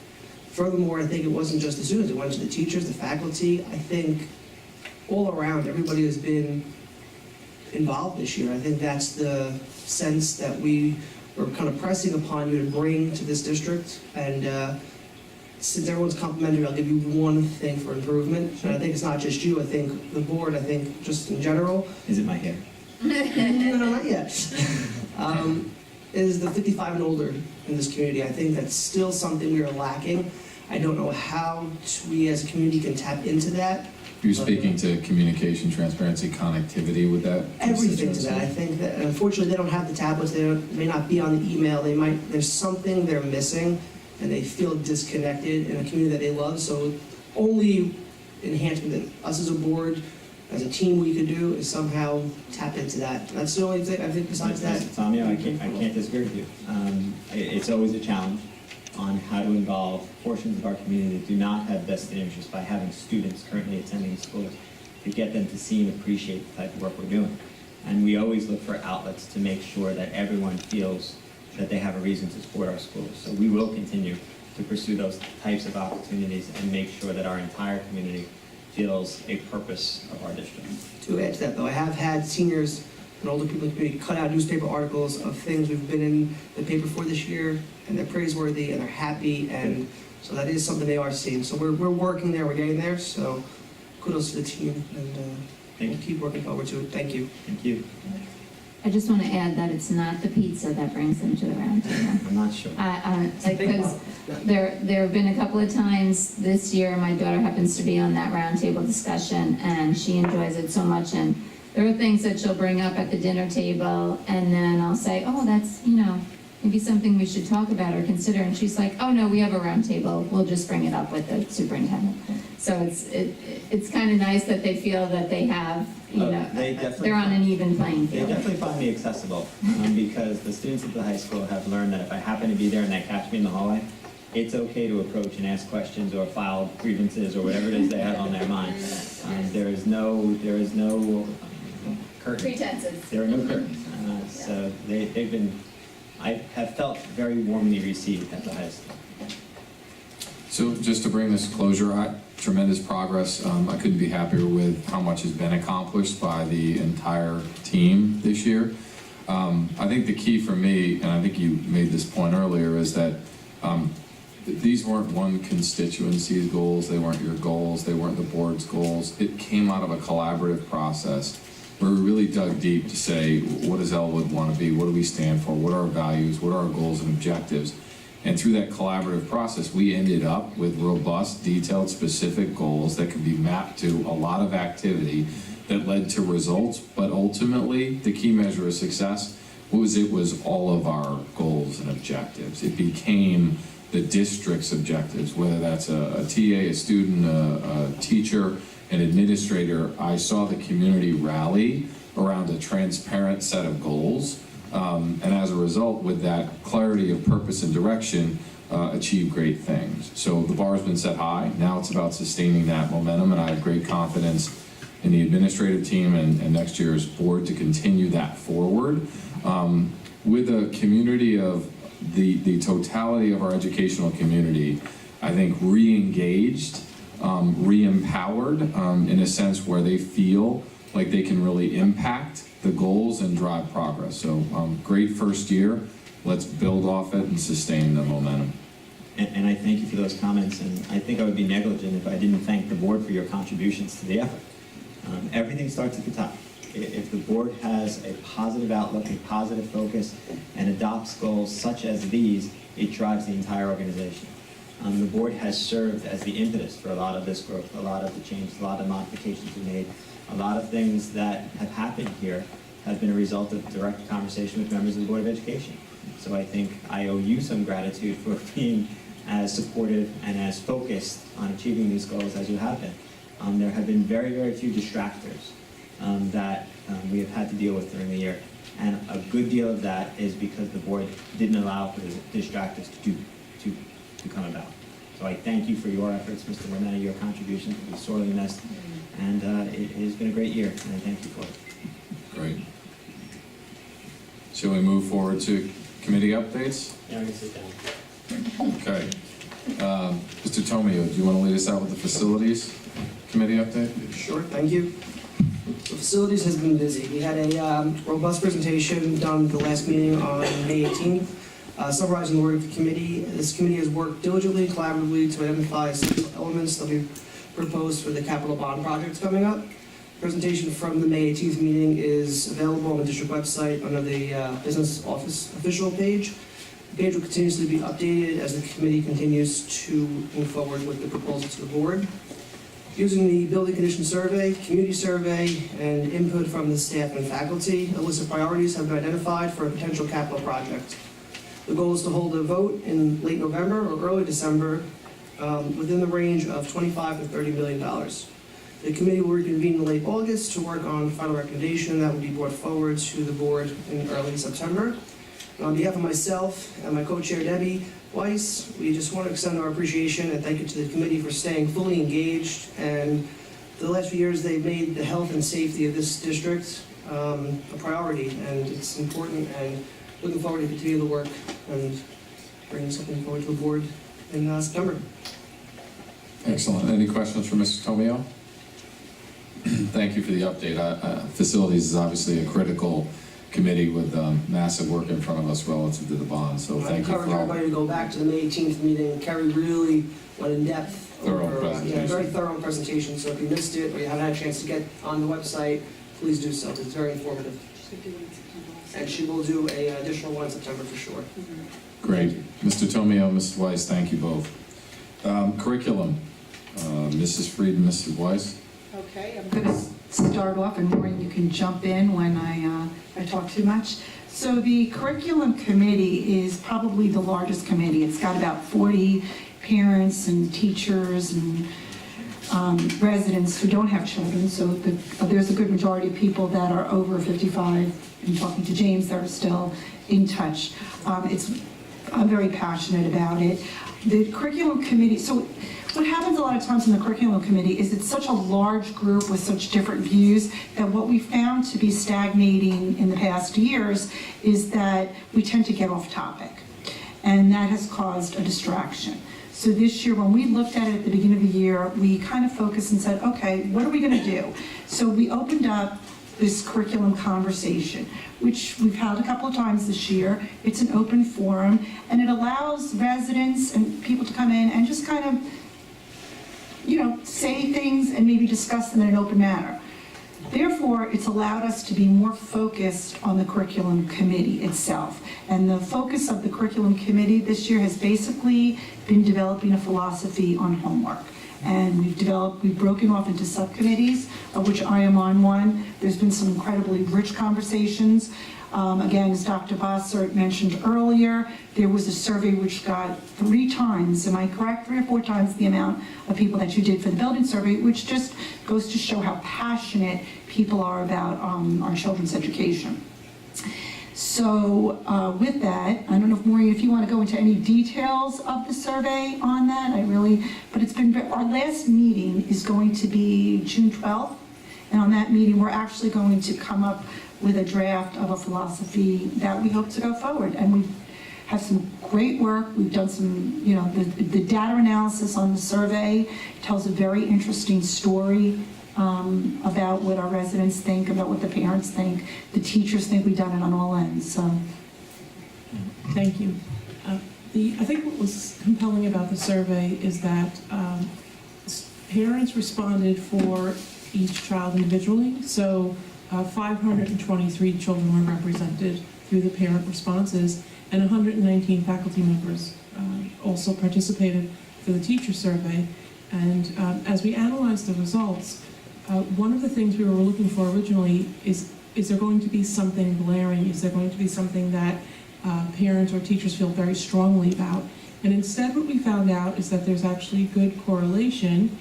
Furthermore, I think it wasn't just the students, it went to the teachers, the faculty. I think all around, everybody has been involved this year. I think that's the sense that we were kind of pressing upon you to bring to this district. And since everyone's complimentary, I'll give you one thing for improvement. And I think it's not just you, I think the board, I think just in general. Is it my hair? No, not yet. Is the 55 and older in this community. I think that's still something we are lacking. I don't know how we as a community can tap into that. You're speaking to communication, transparency, connectivity with that? Everything to that. I think that unfortunately they don't have the tablets, they may not be on the email, there's something they're missing and they feel disconnected in a community that they love. So only enhancement that us as a board, as a team, we could do is somehow tap into that. That's the only thing I think besides that. Tommy, I can't disagree with you. It's always a challenge on how to involve portions of our community that do not have vested interest by having students currently attending schools to get them to see and appreciate the type of work we're doing. And we always look for outlets to make sure that everyone feels that they have a reason to support our schools. So we will continue to pursue those types of opportunities and make sure that our entire community feels a purpose of our district. To add to that though, I have had seniors and older people in the community cut out newspaper articles of things we've been in the paper for this year, and they're praiseworthy and they're happy, and so that is something they are seeing. So we're working there, we're getting there, so kudos to the team, and we'll keep working forward to it. Thank you. Thank you. I just want to add that it's not the pizza that brings them to the round table. I'm not sure. Because there have been a couple of times this year, my daughter happens to be on that roundtable discussion, and she enjoys it so much, and there are things that she'll bring up at the dinner table, and then I'll say, oh, that's, maybe something we should talk about or consider, and she's like, oh, no, we have a roundtable, we'll just bring it up with the superintendent. So it's kind of nice that they feel that they have, they're on an even playing They field. definitely find me accessible, because the students at the high school have learned that if I happen to be there and they catch me in the hallway, it's okay to approach and ask questions or file grievances or whatever it is they have on their mind. There is no curtains. Pretenses. There are no curtains. So I have felt very warmly received at the high school. So just to bring this to closure, tremendous progress. I couldn't be happier with how much has been accomplished by the entire team this year. I think the key for me, and I think you made this point earlier, is that these weren't one constituency's goals, they weren't your goals, they weren't the board's goals. It came out of a collaborative process where we really dug deep to say, what does Elwood want to be? What do we stand for? What are our values? What are our goals and objectives? And through that collaborative process, we ended up with robust, detailed, specific goals that could be mapped to a lot of activity that led to results. But ultimately, the key measure of success was all of our goals and objectives. It became the district's objectives, whether that's a TA, a student, a teacher, an administrator. I saw the community rally around a transparent set of goals. And as a result, with that clarity of purpose and direction, achieve great things. So the bar's been set high. Now it's about sustaining that momentum, and I have great confidence in the administrative team and next year's board to continue that forward. With a community of the totality of our educational community, I think re-engaged, re-empowered in a sense where they feel like they can really impact the goals and drive progress. So great first year. Let's build off it and sustain the momentum. And I thank you for those comments, and I think I would be negligent if I didn't thank the board for your contributions to the effort. Everything starts at the top. If the board has a positive outlook, a positive focus, and adopts goals such as these, it drives the entire organization. The board has served as the impetus for a lot of this growth, a lot of the change, a lot of modifications we made. A lot of things that have happened here have been a result of direct conversation with members of the Board of Education. So I think I owe you some gratitude for being as supportive and as focused on achieving these goals as you have been. There have been very, very few distractors that we have had to deal with during the year. And a good deal of that is because the board didn't allow for the distractors to come about. So I thank you for your efforts, Mr. Burnett, your contributions will be sorely missed. And it has been a great year, and I thank you for it. Great. Shall we move forward to committee updates? Now we can sit down. Okay. Mr. Tomio, do you want to lead us out with the facilities committee update? Sure, thank you. So facilities has been busy. We had a robust presentation done at the last meeting on May 18th, summarizing the work of the committee. This committee has worked diligently and collaboratively to identify essential elements that we've proposed for the capital bond projects coming up. Presentation from the May 18th meeting is available on the district website under the business office official page. The page will continuously be updated as the committee continues to move forward with the proposal to the board. Using the building condition survey, community survey, and input from the staff and faculty, a list of priorities have been identified for a potential capital project. The goal is to hold a vote in late November or early December within the range of $25 to $30 million. The committee will reconvene in late August to work on final recommendation that will be brought forward to the board in early September. And on behalf of myself and my co-chair Debbie Weiss, we just want to extend our appreciation and thank you to the committee for staying fully engaged. And for the last few years, they've made the health and safety of this district a priority, and it's important. And looking forward to continue the work and bringing something forward to the board in September. Excellent. Any questions for Mr. Tomio? Thank you for the update. Facilities is obviously a critical committee with massive work in front of us relative to the bond. So I thank you encourage for all. everybody to go back to the May 18th meeting. Kerry really went in depth. Thorough presentation. Very thorough presentation. So if you missed it or you haven't had a chance to get on the website, please do so. It's very informative. and she will do a additional one in September for sure. Great. Mr. Tomeo, Mrs. Weiss, thank you both. Curriculum, Mrs. Fried and Mrs. Weiss. Okay, I'm going to start off, and Maureen, you can jump in when I talk too much. So the curriculum committee is probably the largest committee. It's got about 40 parents and teachers and residents who don't have children. So there's a good majority of people that are over 55, and talking to James, that are still in touch. I'm very passionate about it. The curriculum committee, so what happens a lot of times in the curriculum committee is it's such a large group with such different views that what we found to be stagnating in the past years is that we tend to get off topic. And that has caused a distraction. So this year, when we looked at it at the beginning of the year, we kind of focused and said, okay, what are we going to do? So we opened up this curriculum conversation, which we've held a couple of times this year. It's an open forum, and it allows residents and people to come in and just kind of, say things and maybe discuss them in an open manner. Therefore, it's allowed us to be more focused on the curriculum committee itself. And the focus of the curriculum committee this year has basically been developing a philosophy on homework. And we've broken off into subcommittees, of which I am on one. There's been some incredibly rich conversations. Again, as Dr. Bossert mentioned earlier, there was a survey which got 3 times, am I correct? 3 or 4 times the amount of people that you did for the building survey, which just goes to show how passionate people are about our children's education. So with that, I don't know if Maureen, if you want to go into any details of the survey on that, but it's been, our last meeting is going to be June 12th. And on that meeting, we're actually going to come up with a draft of a philosophy that we hope to go forward. And we have some great work. We've done some, the data analysis on the survey tells a very interesting story about what our residents think, about what the parents think, the teachers think. We've done it on all ends. So, thank you. I think what was compelling about the survey is that parents responded for each child individually. So 523 children were represented through the parent responses, and 119 faculty members also participated for the teacher survey. And as we analyzed the results, one of the things we were looking for originally is there going to be something glaring? Is there going to be something that parents or teachers feel very strongly about? And instead what we found out is that there's actually good correlation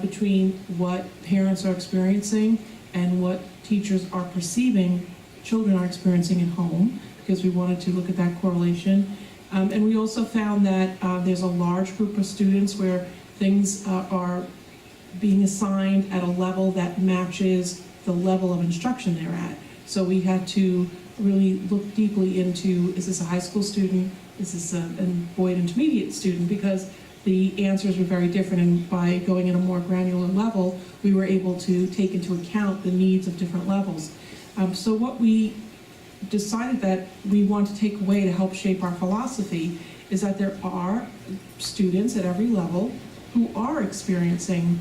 between what parents are experiencing and what teachers are perceiving children are experiencing at home, because we wanted to look at that correlation. And we also found that there's a large group of students where things are being assigned at a level that matches the level of instruction they're at. So we had to really look deeply into, is this a high school student? Is this a Boyd intermediate student? Because the answers were very different, and by going at a more granular level, we were able to take into account the needs of different levels. So what we decided that we want to take away to help shape our philosophy is that there are students at every level who are experiencing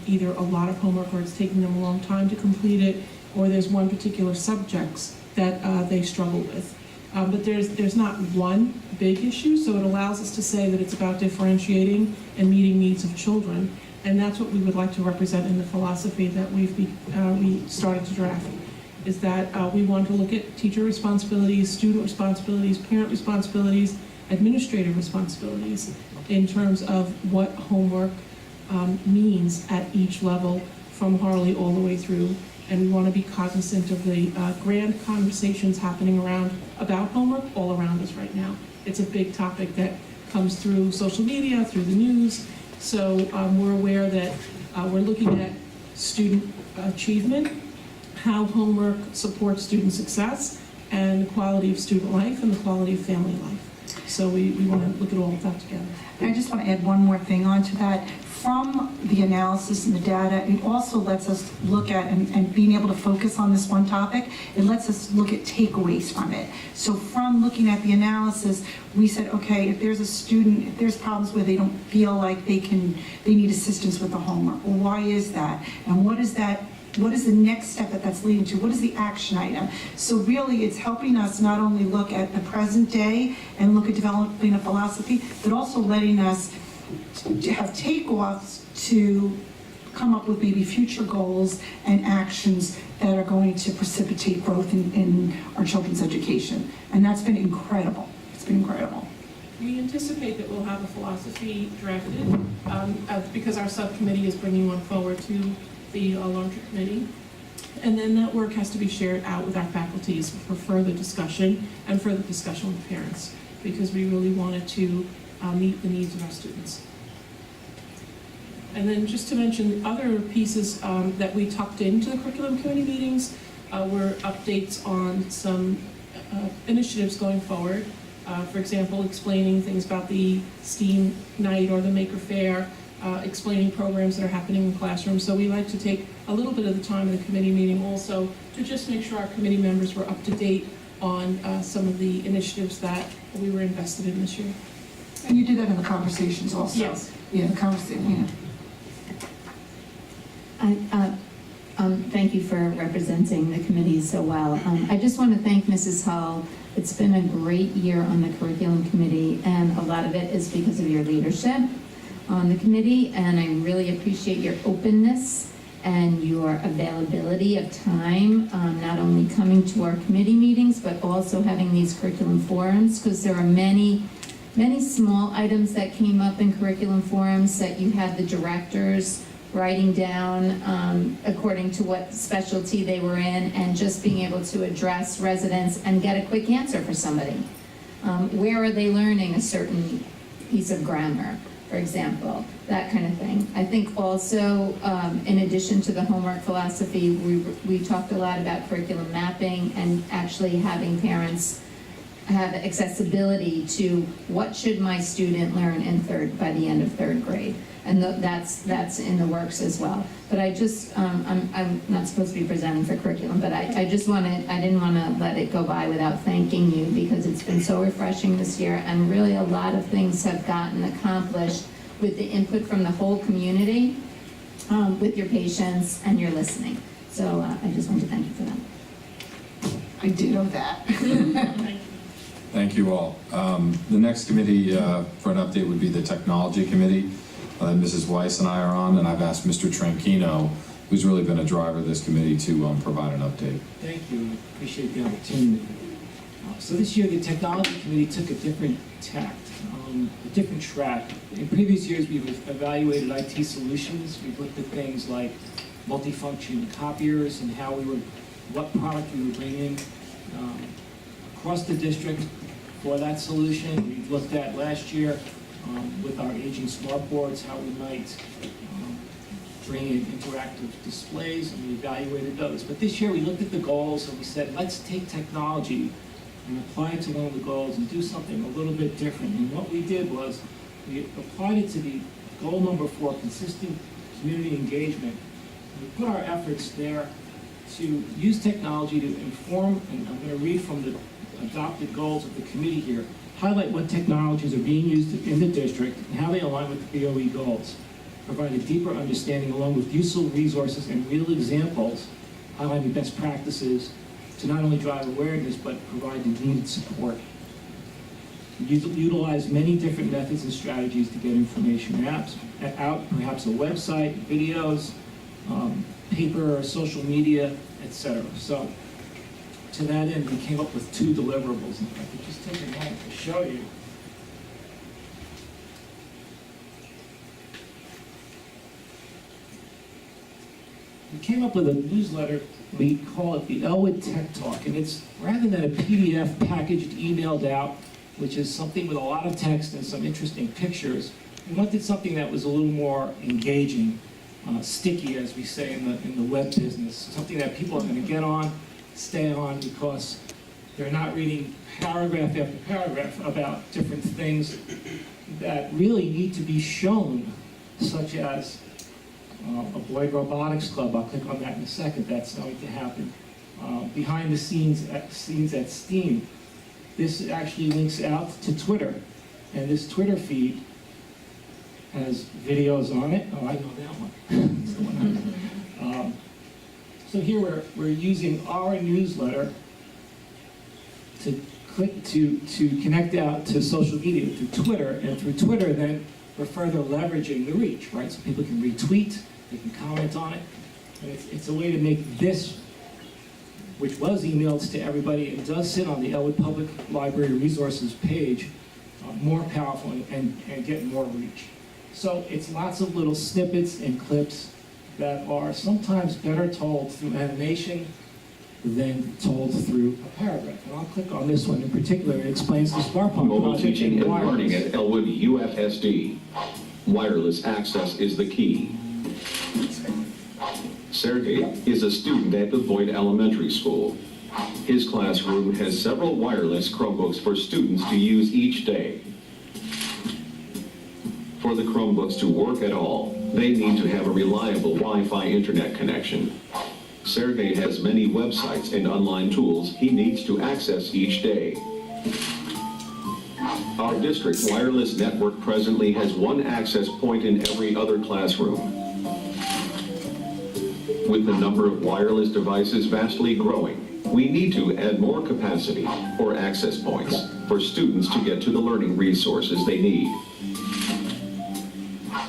either a lot of homework, or it's taking them a long time to complete it, or there's one particular subjects that they struggle with. But there's not one big issue, so it allows us to say that it's about differentiating and meeting needs of children, and that's what we would like to represent in the philosophy that we started to draft, is that we want to look at teacher responsibilities, student responsibilities, parent responsibilities, administrative responsibilities in terms of what homework means at each level from Harley all the way through. And we want to be cognizant of the grand conversations happening about homework all around us right now. It's a big topic that comes through social media, through the news. So we're aware that we're looking at student achievement, how homework supports student success, and the quality of student life and the quality of family life. So we want to look at all of that together. I just want to add one more thing onto that. From the analysis and the data, it also lets us look at, and being able to focus on this one topic, it lets us look at takeaways from it. So from looking at the analysis, we said, okay, if there's a student, if there's problems where they don't feel like they need assistance with the homework, well, why is that? And what does that what is the next step that's leading to? What is the action item? So really, it's helping us not only look at the present day and look at developing a philosophy, but also letting us to have takeoffs to come up with maybe future goals and actions that are going to precipitate growth in our children's education. And that's been incredible. It's been incredible. We anticipate that we'll have a philosophy drafted, because our subcommittee is bringing one forward to the larger committee. And then that work has to be shared out with our faculties for further discussion and further discussion with parents, because we really wanted to meet the needs of our students. And then just to mention other pieces that we tucked into the curriculum committee meetings were updates on some initiatives going forward. For example, explaining things about the STEAM night or the Maker Fair, explaining programs that are happening in classrooms. So we like to take a little bit of the time in the committee meeting also to just make sure our committee members were up to date on some of the initiatives that we were invested in this year. And you did that in the conversations also. Yes. Yeah, the conversation, yeah. Thank you for representing the committee so well. I just want to thank Mrs. Hull. It's been a great year on the curriculum committee, and a lot of it is because of your leadership on the committee, and I really appreciate your openness and your availability of time, not only coming to our committee meetings, but also having these curriculum forums, because there are many small items that came up in curriculum forums that you had the directors writing down according to what specialty they were in, and just being able to address residents and get a quick answer for somebody. Where are they learning a certain piece of grammar, for example, that kind of thing. I think also, in addition to the homework philosophy, we talked a lot about curriculum mapping and actually having parents have accessibility to what should my student learn by the end of third grade. And that's in the works as well. But I just, I'm not supposed to be presenting for curriculum, but I didn't want to let it go by without thanking you, because it's been so refreshing this year, and really a lot of things have gotten accomplished with the input from the whole community, with your patience and your listening. So I just want to thank you for that. I ditto that. Thank you all. The next committee for an update would be the Technology Committee. Mrs. Weiss and I are on, and I've asked Mr. Tranchino, who's really been a driver of this committee, to provide an update. Thank you. I appreciate the opportunity. So this year, the Technology Committee took a different tact, a different track. In previous years, we've evaluated IT solutions. We've looked at things like multifunction copiers and what product we would bring in across the district for that solution. We've looked at last year with our aging smart boards, how we might bring in interactive displays, and we evaluated those. But this year we looked at the goals and we said, let's take technology and apply it to one of the goals and do something a little bit different. And what we did was we applied it to the goal number 4, consistent community engagement. We put our efforts there to use technology to inform, and I'm going to read from the adopted goals of the committee here, highlight what technologies are being used in the district and how they align with the BOE goals. Provide a deeper understanding along with useful resources and real examples, highlighting best practices to not only drive awareness, but provide the needed support. Utilize many different methods and strategies to get information out, perhaps a website, videos, paper or social media, etc. So to that end, we came up with 2 deliverables. And if I could just take a moment to show you. We came up with a newsletter. We call it the Elwood Tech Talk, and it's rather than a PDF packaged, emailed out, which is something with a lot of text and some interesting pictures, we wanted something that was a little more engaging, sticky, as we say in the web business, something that people are going to get on, stay on, because they're not reading paragraph after paragraph about different things that really need to be shown, such as a Boy Robotics Club. I'll click on that in a second. That's going to happen. Behind the scenes at STEAM. This actually links out to Twitter, and this Twitter feed has videos on it. Oh, I know that one. That's the one. So here we're using our newsletter to click to connect out to social media through Twitter, and through Twitter then we're further leveraging the reach, right? So people can retweet, they can comment on it, and it's a way to make this, which was emailed to everybody and does sit on the Elwood Public Library Resources page, more powerful and get more reach. So it's lots of little snippets and clips that are sometimes better told through animation than told through a paragraph. And I'll click on this one in particular. It explains the smartphone Mobile project teaching in and learning wireless. at Elwood UFSD. Wireless access is the key. Sergey is a student at the Boyd Elementary School. His classroom has several wireless Chromebooks for students to use each day. For the Chromebooks to work at all, they need to have a reliable Wi-Fi internet connection. Sergey has many websites and online tools he needs to access each day. Our district wireless network presently has one access point in every other classroom. With the number of wireless devices vastly growing, we need to add more capacity or access points for students to get to the learning resources they need.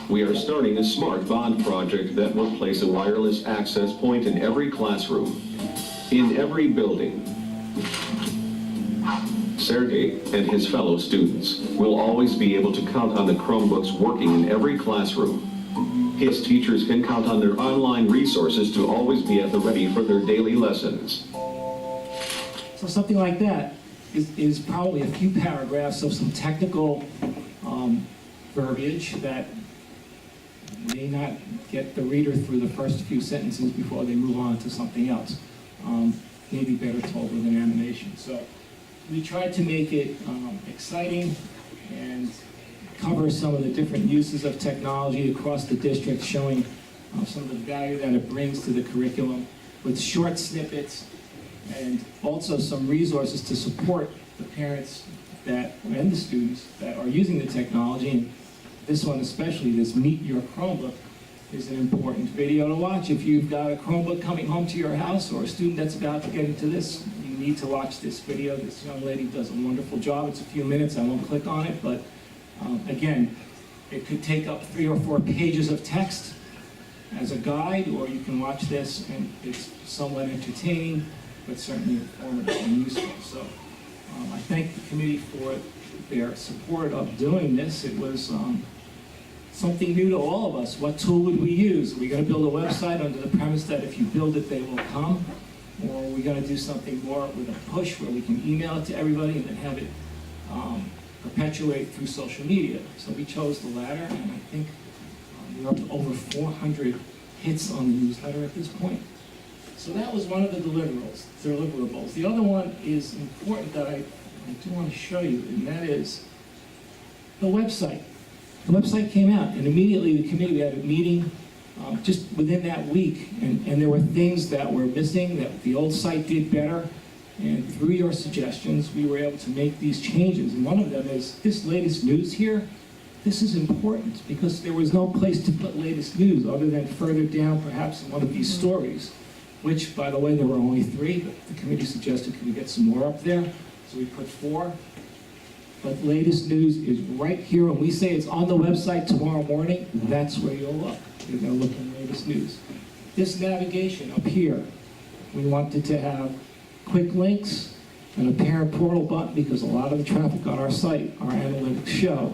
We are starting a smart bond project that will place a wireless access point in every classroom, in every building. Sergey and his fellow students will always be able to count on the Chromebooks working in every classroom. His teachers can count on their online resources to always be at the ready for their daily lessons. So something like that is probably a few paragraphs of some technical verbiage that may not get the reader through the first few sentences before they move on to something else. Maybe better told with an animation. So we tried to make it exciting and cover some of the different uses of technology across the district, showing some of the value that it brings to the curriculum with short snippets and also some resources to support the parents and the students that are using the technology. And this one especially, this Meet Your Chromebook, is an important video to watch. If you've got a Chromebook coming home to your house or a student that's about to get into this, you need to watch this video. This young lady does a wonderful job. It's a few minutes, I won't click on it, but again, it could take up 3 or 4 pages of text as a guide, or you can watch this and it's somewhat entertaining, but certainly informative and useful. So I thank the committee for their support of doing this. It was something new to all of us. What tool would we use? Are we going to build a website under the premise that if you build it, they will come? Or are we going to do something more with a push where we can email it to everybody and then have it perpetuate through social media? So we chose the latter, and I think we're up to over 400 hits on the newsletter at this point. So that was one of the deliverables. The other one is important that I do want to show you, and that is the website. The website came out, and immediately the committee, we had a meeting just within that week, and there were things that were missing that the old site did better, and through your suggestions, we were able to make these changes. And one of them is this latest news here. This is important because there was no place to put latest news other than further down, perhaps in one of these stories, which, by the way, there were only 3, but the committee suggested could we get some more up there, so we put 4. But latest news is right here. When we say it's on the website tomorrow morning, that's where you'll look. You're going to look in latest news. This navigation up here, we wanted to have quick links and a parent portal button, because a lot of the traffic on our site, our analytics show,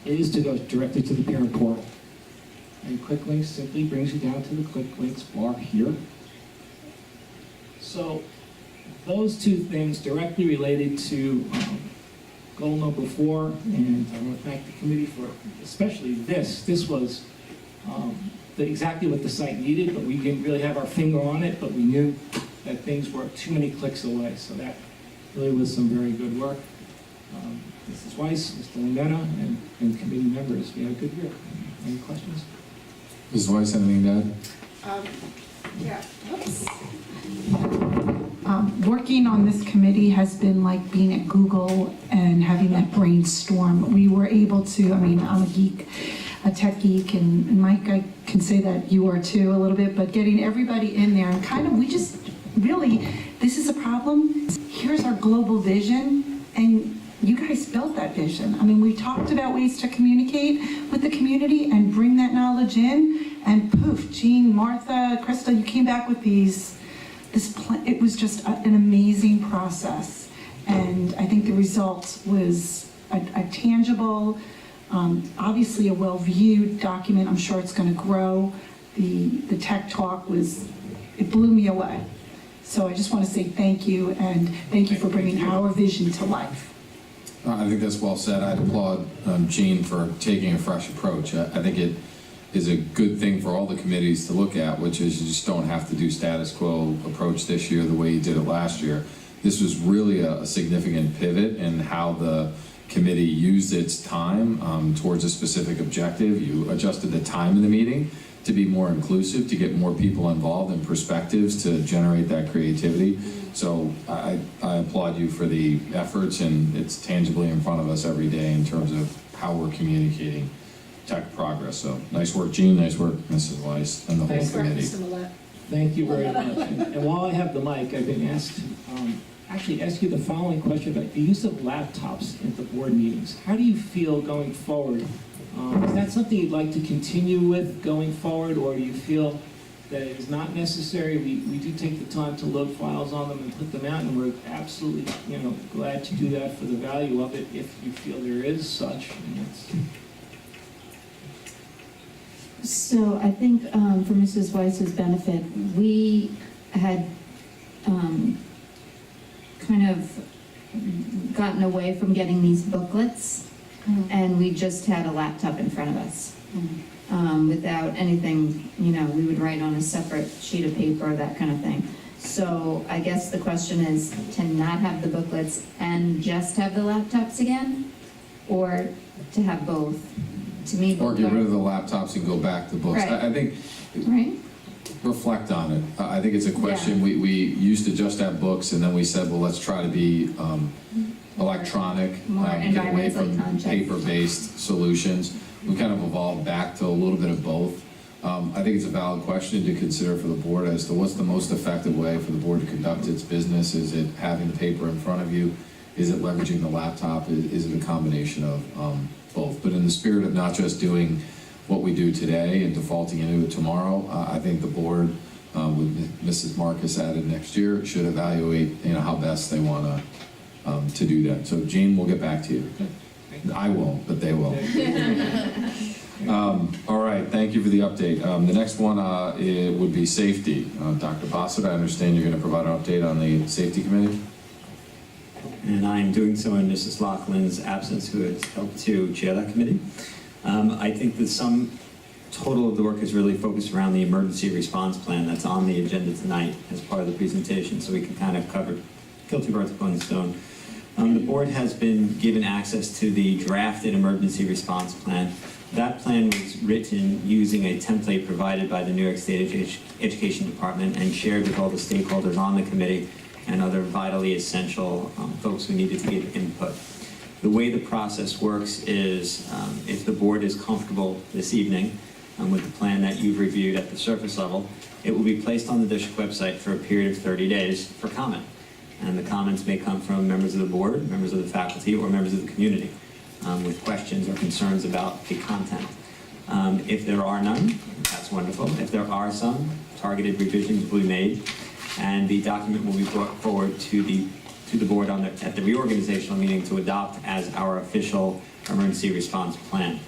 is to go directly to the parent portal. And quick links simply brings you down to the quick links bar here. So those 2 things directly related to goal number 4, and I want to thank the committee for especially this. This was exactly what the site needed, but we didn't really have our finger on it, but we knew that things were too many clicks away, so that really was some very good work. Mrs. Weiss, Mr. Lamena, and committee members, we had a good year. Any questions? Mrs. Weiss, anything to add? Yeah. Oops. Working on this committee has been like being at Google and having that brainstorm. We were able to, I mean, I'm a geek. a tech geek, and Mike, I can say that you are too a little bit, but getting everybody in there and kind of, we just really, this is a problem. Here's our global vision, and you guys built that vision. I mean, we talked about ways to communicate with the community and bring that knowledge in, and poof, Jean, Martha, Krista, you came back with it was just an amazing process. And I think the result was a tangible, obviously a well-viewed document. I'm sure it's going to grow. The tech talk it blew me away. So I just want to say thank you, and thank you for bringing our vision to life. I think that's well said. I'd applaud Jean for taking a fresh approach. I think it is a good thing for all the committees to look at, which is you just don't have to do status quo approach this year the way you did it last year. This was really a significant pivot in how the committee used its time towards a specific objective. You adjusted the time of the meeting to be more inclusive, to get more people involved and perspectives to generate that creativity. So I applaud you for the efforts, and it's tangibly in front of us every day in terms of how we're communicating tech progress. So nice work, Jean, nice work, Mrs. Weiss, and the whole committee. Thank you very much. And while I have the mic, I've been asked, actually ask you the following question about the use of laptops at the board meetings. How do you feel going forward? Is that something you'd like to continue with going forward, or do you feel that it is not necessary? We do take the time to load files on them and put them out, and we're absolutely, glad to do that for the value of it if you feel there is such. So I think for Mrs. Weiss's benefit, we had kind of gotten away from getting these booklets, and we just had a laptop in front of us. Without anything, we would write on a separate sheet of paper, that kind of thing. So I guess the question is to not have the booklets and just have the laptops again, or to have both? To me, Or both get are- rid of the laptops and go back to books. Right. I think, Right? reflect on it. I think it's a question, we used to just have books, and then we said, well, let's try to be electronic, More get away from environmentally conscious. paper-based solutions. We kind of evolved back to a little bit of both. I think it's a valid question to consider for the board as to what's the most effective way for the board to conduct its business. Is it having the paper in front of you? Is it leveraging the laptop? Is it a combination of both? But in the spirit of not just doing what we do today and defaulting into it tomorrow, I think the board, with Mrs. Marcus added next year, should evaluate how best they want to do that. So Jean, we'll get back to you. I won't, but they will. All right, thank you for the update. The next one it would be safety. Dr. Bassett, I understand you're going to provide an update on the safety committee. And I'm doing so in Mrs. Laughlin's absence, who has helped to chair that committee. I think that some total of the work is really focused around the emergency response plan that's on the agenda tonight as part of the presentation, so we can kind of kill two birds with one stone. The board has been given access to the drafted emergency response plan. That plan was written using a template provided by the New York State Education Department and shared with all the stakeholders on the committee and other vitally essential folks who needed to give input. The way the process works is if the board is comfortable this evening with the plan that you've reviewed at the surface level, it will be placed on the district website for a period of 30 days for comment. And the comments may come from members of the board, members of the faculty, or members of the community with questions or concerns about the content. If there are none, that's wonderful. If there are some, targeted revisions will be made, and the document will be brought forward to the board at the reorganizational meeting to adopt as our official emergency response plan.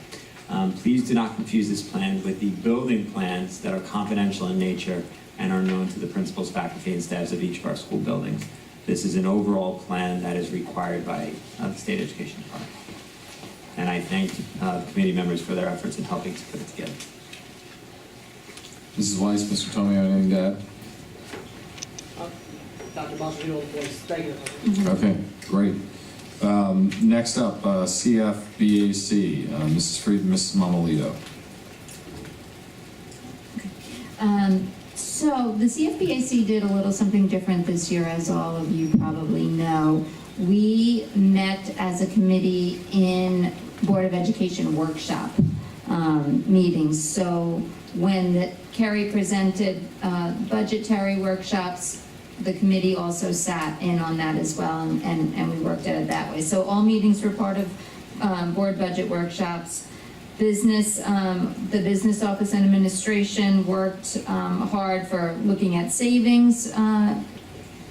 Please do not confuse this plan with the building plans that are confidential in nature and are known to the principals, faculty, and staffs of each of our school buildings. This is an overall plan that is required by the State Education Department. And I thank the committee members for their efforts in helping to put it together. Mrs. Weiss, Mr. Tomey, anything to add? Dr. Boswell, thank you. Okay, great. Next up, CFBAC, Mrs. Frieden, Mrs. Mamalito. So the CFBAC did a little something different this year, as all of you probably know. We met as a committee in Board of Education workshop. meetings. So when Kerry presented budgetary workshops, the committee also sat in on that as well, and we worked at it that way. So all meetings were part of board budget workshops. The business office and administration worked hard for looking at savings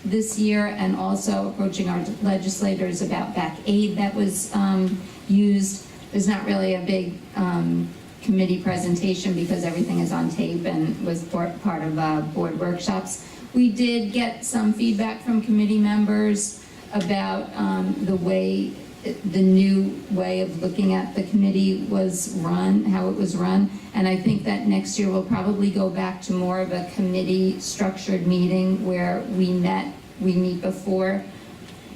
this year, and also approaching our legislators about back aid that was used. There's not really a big committee presentation because everything is on tape and was part of board workshops. We did get some feedback from committee members about the new way of looking at the committee was run, how it was run. And I think that next year we'll probably go back to more of a committee structured meeting where we meet before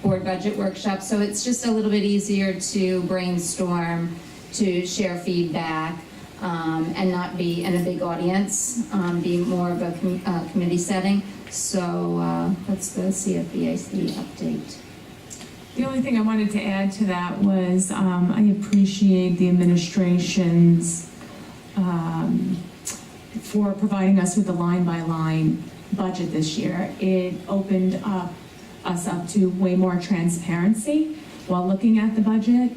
board budget workshops. So it's just a little bit easier to brainstorm, to share feedback, and not be in a big audience, be more of a committee setting. So that's the CFBAC update. The only thing I wanted to add to that was I appreciate the administration's for providing us with a line-by-line budget this year. It opened us up to way more transparency while looking at the budget.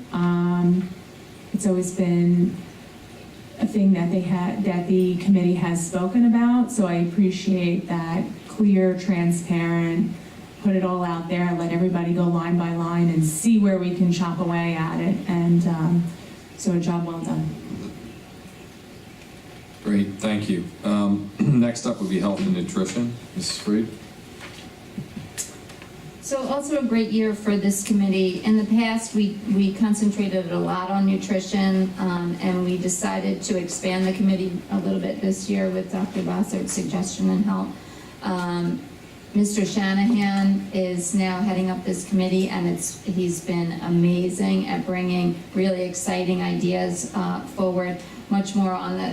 It's always been a thing that the committee has spoken about, so I appreciate that clear, transparent, put it all out there, let everybody go line by line and see where we can chop away at it, and so a job well done. Great, thank you. Next up would be health and nutrition. Mrs. Freed? So also a great year for this committee. In the past, we concentrated a lot on nutrition, and we decided to expand the committee a little bit this year with Dr. Bossard's suggestion and help. Mr. Shanahan is now heading up this committee, and he's been amazing at bringing really exciting ideas forward, much more on the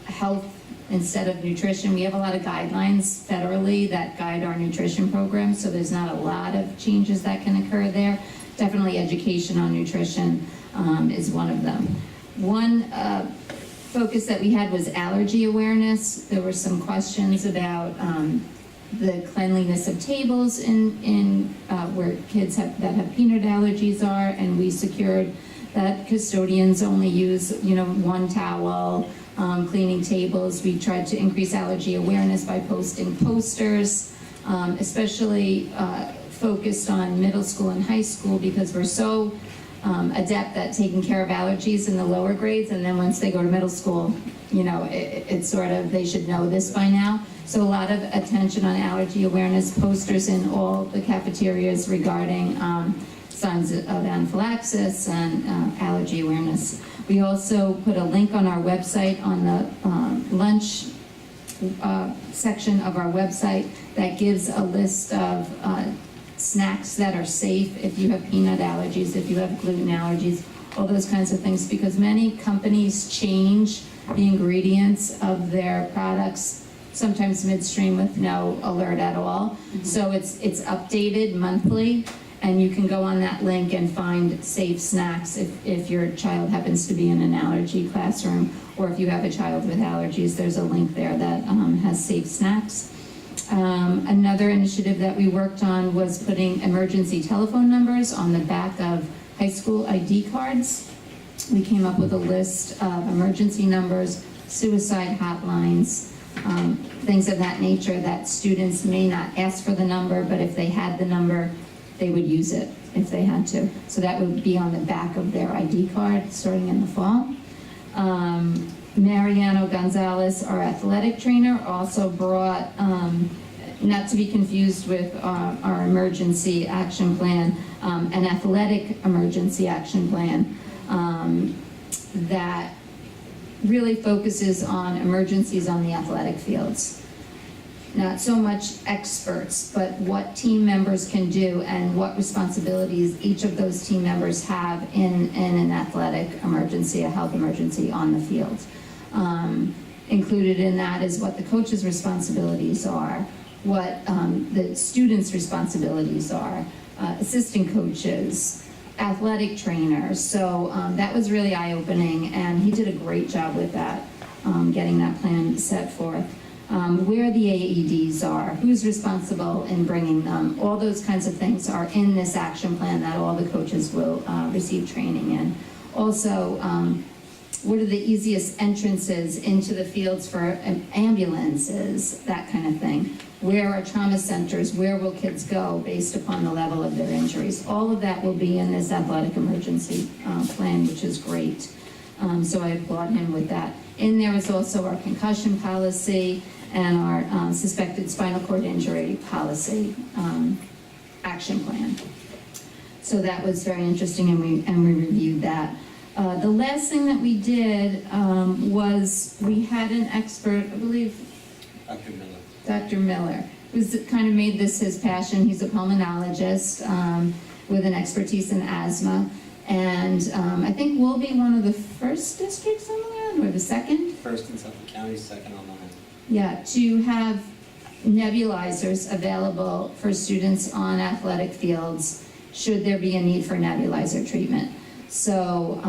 health instead of nutrition. We have a lot of guidelines federally that guide our nutrition program, so there's not a lot of changes that can occur there. Definitely education on nutrition is one of them. One focus that we had was allergy awareness. There were some questions about the cleanliness of tables in where kids that have peanut allergies are, and we secured that custodians only use one towel, cleaning tables. We tried to increase allergy awareness by posting posters, especially focused on middle school and high school, because we're so adept at taking care of allergies in the lower grades, and then once they go to middle school, it's sort of, they should know this by now. So a lot of attention on allergy awareness, posters in all the cafeterias regarding signs of anaphylaxis and allergy awareness. We also put a link on our website on the lunch section of our website that gives a list of snacks that are safe if you have peanut allergies, if you have gluten allergies, all those kinds of things, because many companies change the ingredients of their products sometimes midstream with no alert at all. Mm-hmm. So it's updated monthly, and you can go on that link and find safe snacks if your child happens to be in an allergy classroom, or if you have a child with allergies, there's a link there that has safe snacks. Another initiative that we worked on was putting emergency telephone numbers on the back of high school ID cards. We came up with a list of emergency numbers, suicide hotlines, things of that nature that students may not ask for the number, but if they had the number, they would use it if they had to. So that would be on the back of their ID card starting in the fall. Mariano Gonzalez, our athletic trainer, also brought, not to be confused with our emergency action plan, an athletic emergency action plan that really focuses on emergencies on the athletic fields. Not so much experts, but what team members can do and what responsibilities each of those team members have in an athletic emergency, a health emergency on the field. Included in that is what the coach's responsibilities are, what the students' responsibilities are, assistant coaches, athletic trainer. So that was really eye-opening, and he did a great job with that, getting that plan set forth. Where the AEDs are, who's responsible in bringing them, all those kinds of things are in this action plan that all the coaches will receive training in. Also, what are the easiest entrances into the fields for ambulances, that kind of thing. Where are trauma centers? Where will kids go based upon the level of their injuries? All of that will be in this athletic emergency plan, which is great. So I applaud him with that. In there is also our concussion policy and our suspected spinal cord injury policy action plan. So that was very interesting, and we reviewed that. The last thing that we did was we had an expert, I believe, Dr. Miller, who's kind of made this his passion. He's a pulmonologist with an expertise in asthma. And I think we'll be one of the first districts on the land, or the second? First in Suffolk County, second on the land. Yeah, to have nebulizers available for students on athletic fields should there be a need for nebulizer treatment. So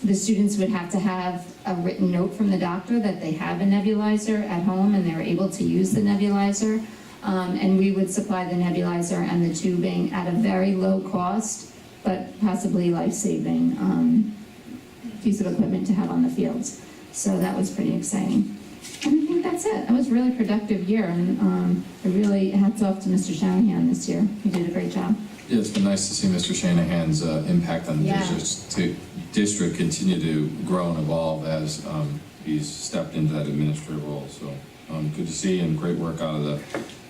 the students would have to have a written note from the doctor that they have a nebulizer at home and they're able to use the nebulizer. And we would supply the nebulizer and the tubing at a very low cost, but possibly life-saving piece of equipment to have on the fields. So that was pretty exciting. And I think that's it. It was a really productive year, and I really hats off to Mr. Shanahan this year. He did a great job. Yeah, it's been nice to see Mr. Shanahan's impact on the Yeah. district continue to grow and evolve as he's stepped into that administrative role. So good to see, and great work out of the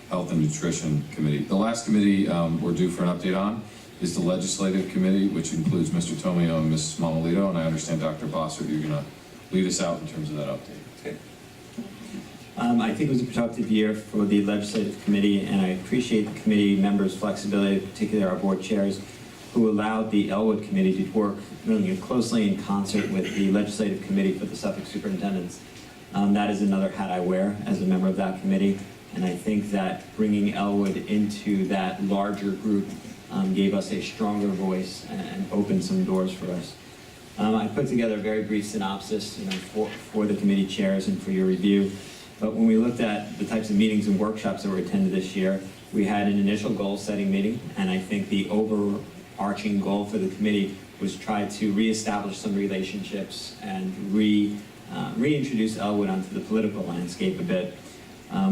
Health and Nutrition Committee. The last committee we're due for an update on is the Legislative Committee, which includes Mr. Tomio and Mrs. Mamalito, and I understand, Dr. Bossert, you're going to lead us out in terms of that update. Okay. I think it was a productive year for the Legislative Committee, and I appreciate the committee members' flexibility, particularly our board chairs, who allowed the Elwood Committee to work really closely in concert with the Legislative Committee for the Suffolk Superintendents. That is another hat I wear as a member of that committee, and I think that bringing Elwood into that larger group gave us a stronger voice and opened some doors for us. I put together a very brief synopsis, for the committee chairs and for your review. But when we looked at the types of meetings and workshops that were attended this year, we had an initial goal-setting meeting, and I think the overarching goal for the committee was try to reestablish some relationships and reintroduce Elwood onto the political landscape a bit.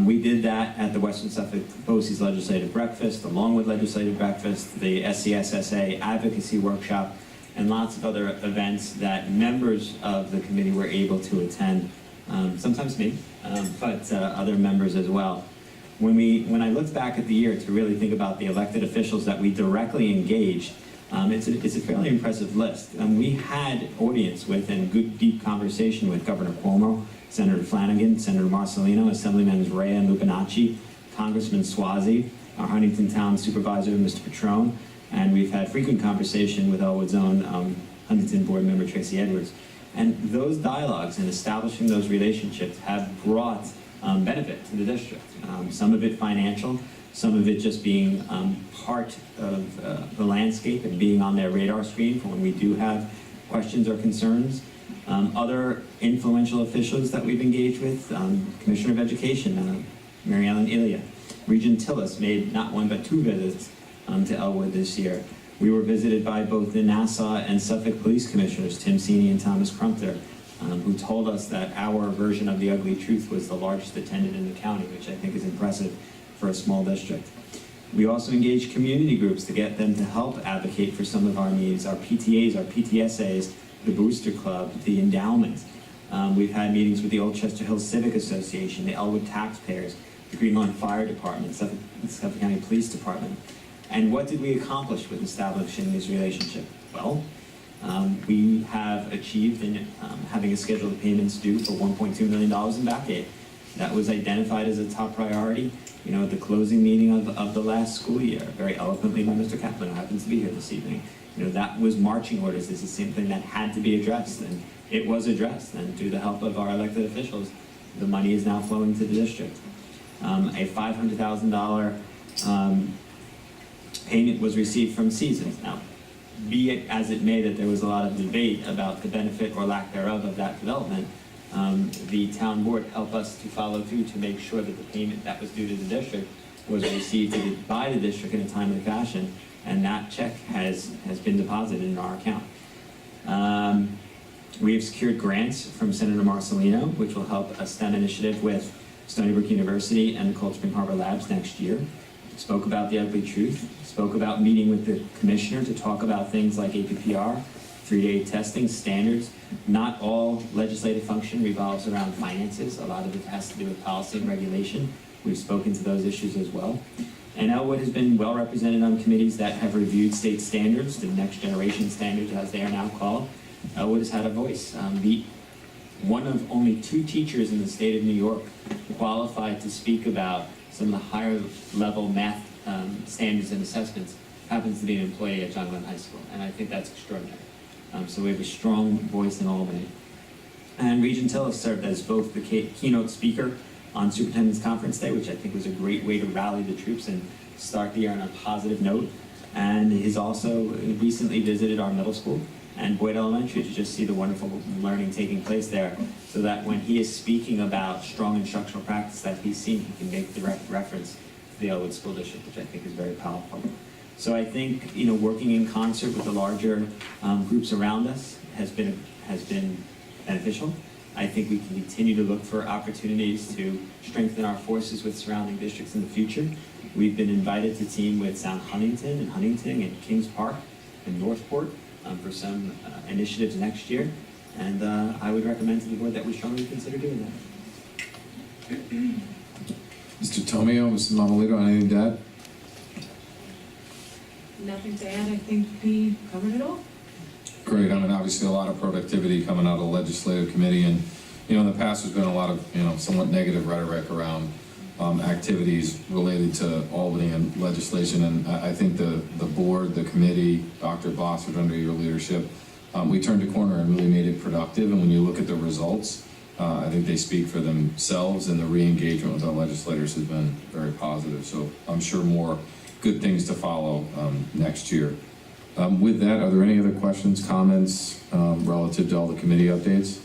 We did that at the Western Suffolk BOCES Legislative Breakfast, along with Legislative Breakfast, the SCSSA Advocacy Workshop, and lots of other events that members of the committee were able to attend. Sometimes me, but other members as well. When I looked back at the year to really think about the elected officials that we directly engaged, it's a fairly impressive list. We had audience with and good deep conversation with Governor Cuomo, Senator Flanagan, Senator Marcelino, Assemblymen Rea and Lupinacci, Congressman Swazi, our Huntington Town Supervisor, Mr. Petrone, and we've had frequent conversation with Elwood's own Huntington Board Member Tracy Edwards. And those dialogues and establishing those relationships have brought benefit to the district. Some of it financial, some of it just being part of the landscape and being on their radar screen for when we do have questions or concerns. Other influential officials that we've engaged with, Commissioner of Education, Mary Ellen Ilya. Regent Tillis made not one but two visits to Elwood this year. We were visited by both the Nassau and Suffolk Police Commissioners, Tim Sini and Thomas Crumpter, who told us that our version of the ugly truth was the largest attended in the county, which I think is impressive for a small district. We also engaged community groups to get them to help advocate for some of our needs, our PTAs, our PTSAs, the Booster Club, the endowment. We've had meetings with the Old Chester Hills Civic Association, the Elwood taxpayers, the Greenlawn Fire Department, Suffolk County Police Department. And what did we accomplish with establishing this relationship? Well, we have achieved in having a schedule of payments due for $1.2 million in back aid. That was identified as a top priority, at the closing meeting of the last school year, very eloquently by Mr. Kaplan, who happens to be here this evening. That was marching orders. This is something that had to be addressed, and it was addressed. And through the help of our elected officials, the money is now flowing to the district. A $500,000 payment was received from Seasons. Now, be it as it may that there was a lot of debate about the benefit or lack thereof of that development, the town board helped us to follow through to make sure that the payment that was due to the district was received by the district in a timely fashion, and that check has been deposited in our account. We have secured grants from Senator Marcelino, which will help a STEM initiative with Stony Brook University and the Cold Spring Harbor Labs next year. Spoke about the ugly truth, spoke about meeting with the commissioner to talk about things like APPR, 3-day testing, standards. Not all legislative function revolves around finances. A lot of it has to do with policy and regulation. We've spoken to those issues as well. And Elwood has been well represented on committees that have reviewed state standards, the next generation standards as they are now called. Elwood has had a voice. One of only 2 teachers in the state of New York qualified to speak about some of the higher level math standards and assessments happens to be an employee at John Glenn High School, and I think that's extraordinary. So we have a strong voice in Albany. And Regent Tillis served as both the keynote speaker on Superintendent's Conference Day, which I think was a great way to rally the troops and start the year on a positive note. And he's also recently visited our middle school and Boyd Elementary to just see the wonderful learning taking place there, so that when he is speaking about strong instructional practice that he's seen, he can make direct reference to the Elwood School District, which I think is very powerful. So I think, working in concert with the larger groups around us has been beneficial. I think we can continue to look for opportunities to strengthen our forces with surrounding districts in the future. We've been invited to team with South Huntington and Kings Park and Northport for some initiatives next year. And I would recommend to the board that we strongly consider doing that. Mr. Tomeo, Mrs. Mamalito, anything to add? Nothing to add, I think we covered it all. Great. I mean, obviously a lot of productivity coming out of the legislative committee, and in the past there's been a lot of somewhat negative rhetoric around activities related to Albany and legislation, and I think the board, the committee, Dr. Bossert, under your leadership, we turned a corner and really made it productive. And when you look at the results, I think they speak for themselves, and the re-engagement with our legislators has been very positive. So I'm sure more good things to follow next year. With that, are there any other questions, comments relative to all the committee updates?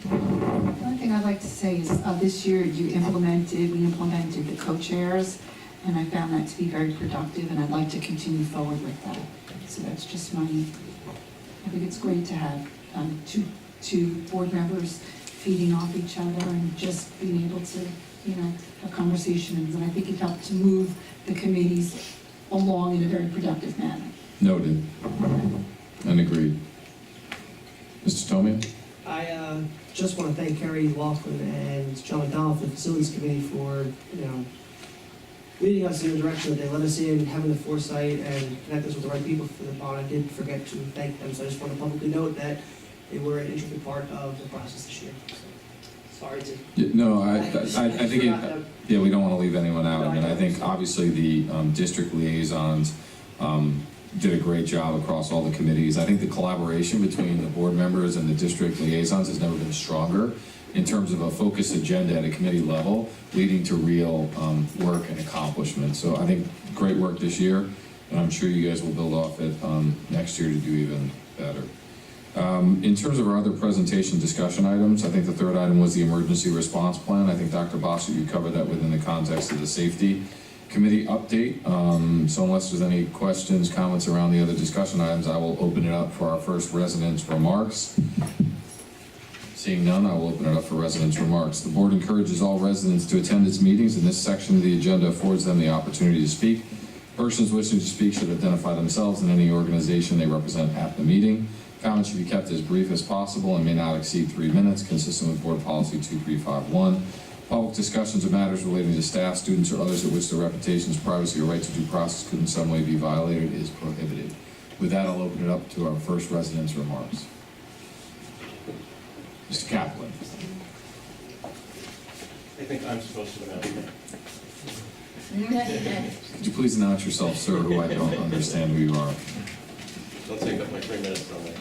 One thing I'd like to say is this year we implemented the co-chairs, and I found that to be very productive, and I'd like to continue forward with that. So that's just I think it's great to have two board members feeding off each other and just being able to, have conversations, and I think it helped to move the committees along in a very productive manner. Noted. And agreed. Mr. Tomeo? I just want to thank Kerry Laughlin and John McDonald for the Facilities Committee for, leading us in the direction that they led us in, having the foresight and connect us with the right people for the bond. I did forget to thank them, so I just want to publicly note that they were an integral part of the process this year. So, sorry to... No, I think we don't want to leave anyone out. I mean, I think obviously the district liaisons did a great job across all the committees. I think the collaboration between the board members and the district liaisons has never been stronger in terms of a focused agenda at a committee level, leading to real work and accomplishment. So I think great work this year, and I'm sure you guys will build off it next year to do even better. In terms of our other presentation discussion items, I think the third item was the emergency response plan. I think Dr. Bossert, you covered that within the context of the safety committee update. So unless there's any questions, comments around the other discussion items, I will open it up for our first residents' remarks. Seeing none, I will open it up for residents' remarks. The board encourages all residents to attend its meetings, and this section of the agenda affords them the opportunity to speak. Persons wishing to speak should identify themselves and any organization they represent at the meeting. Comments should be kept as brief as possible and may not exceed 3 minutes, consistent with Board Policy 2351. Public discussions of matters relating to staff, students, or others at which their reputations, privacy, or right to due process could in some way be violated is prohibited. With that, I'll open it up to our first residents' remarks. Mr. Kaplan. I think I'm supposed to announce it. Could you please announce yourself, sir, who I don't understand who you are? Don't take up my 3 minutes from it.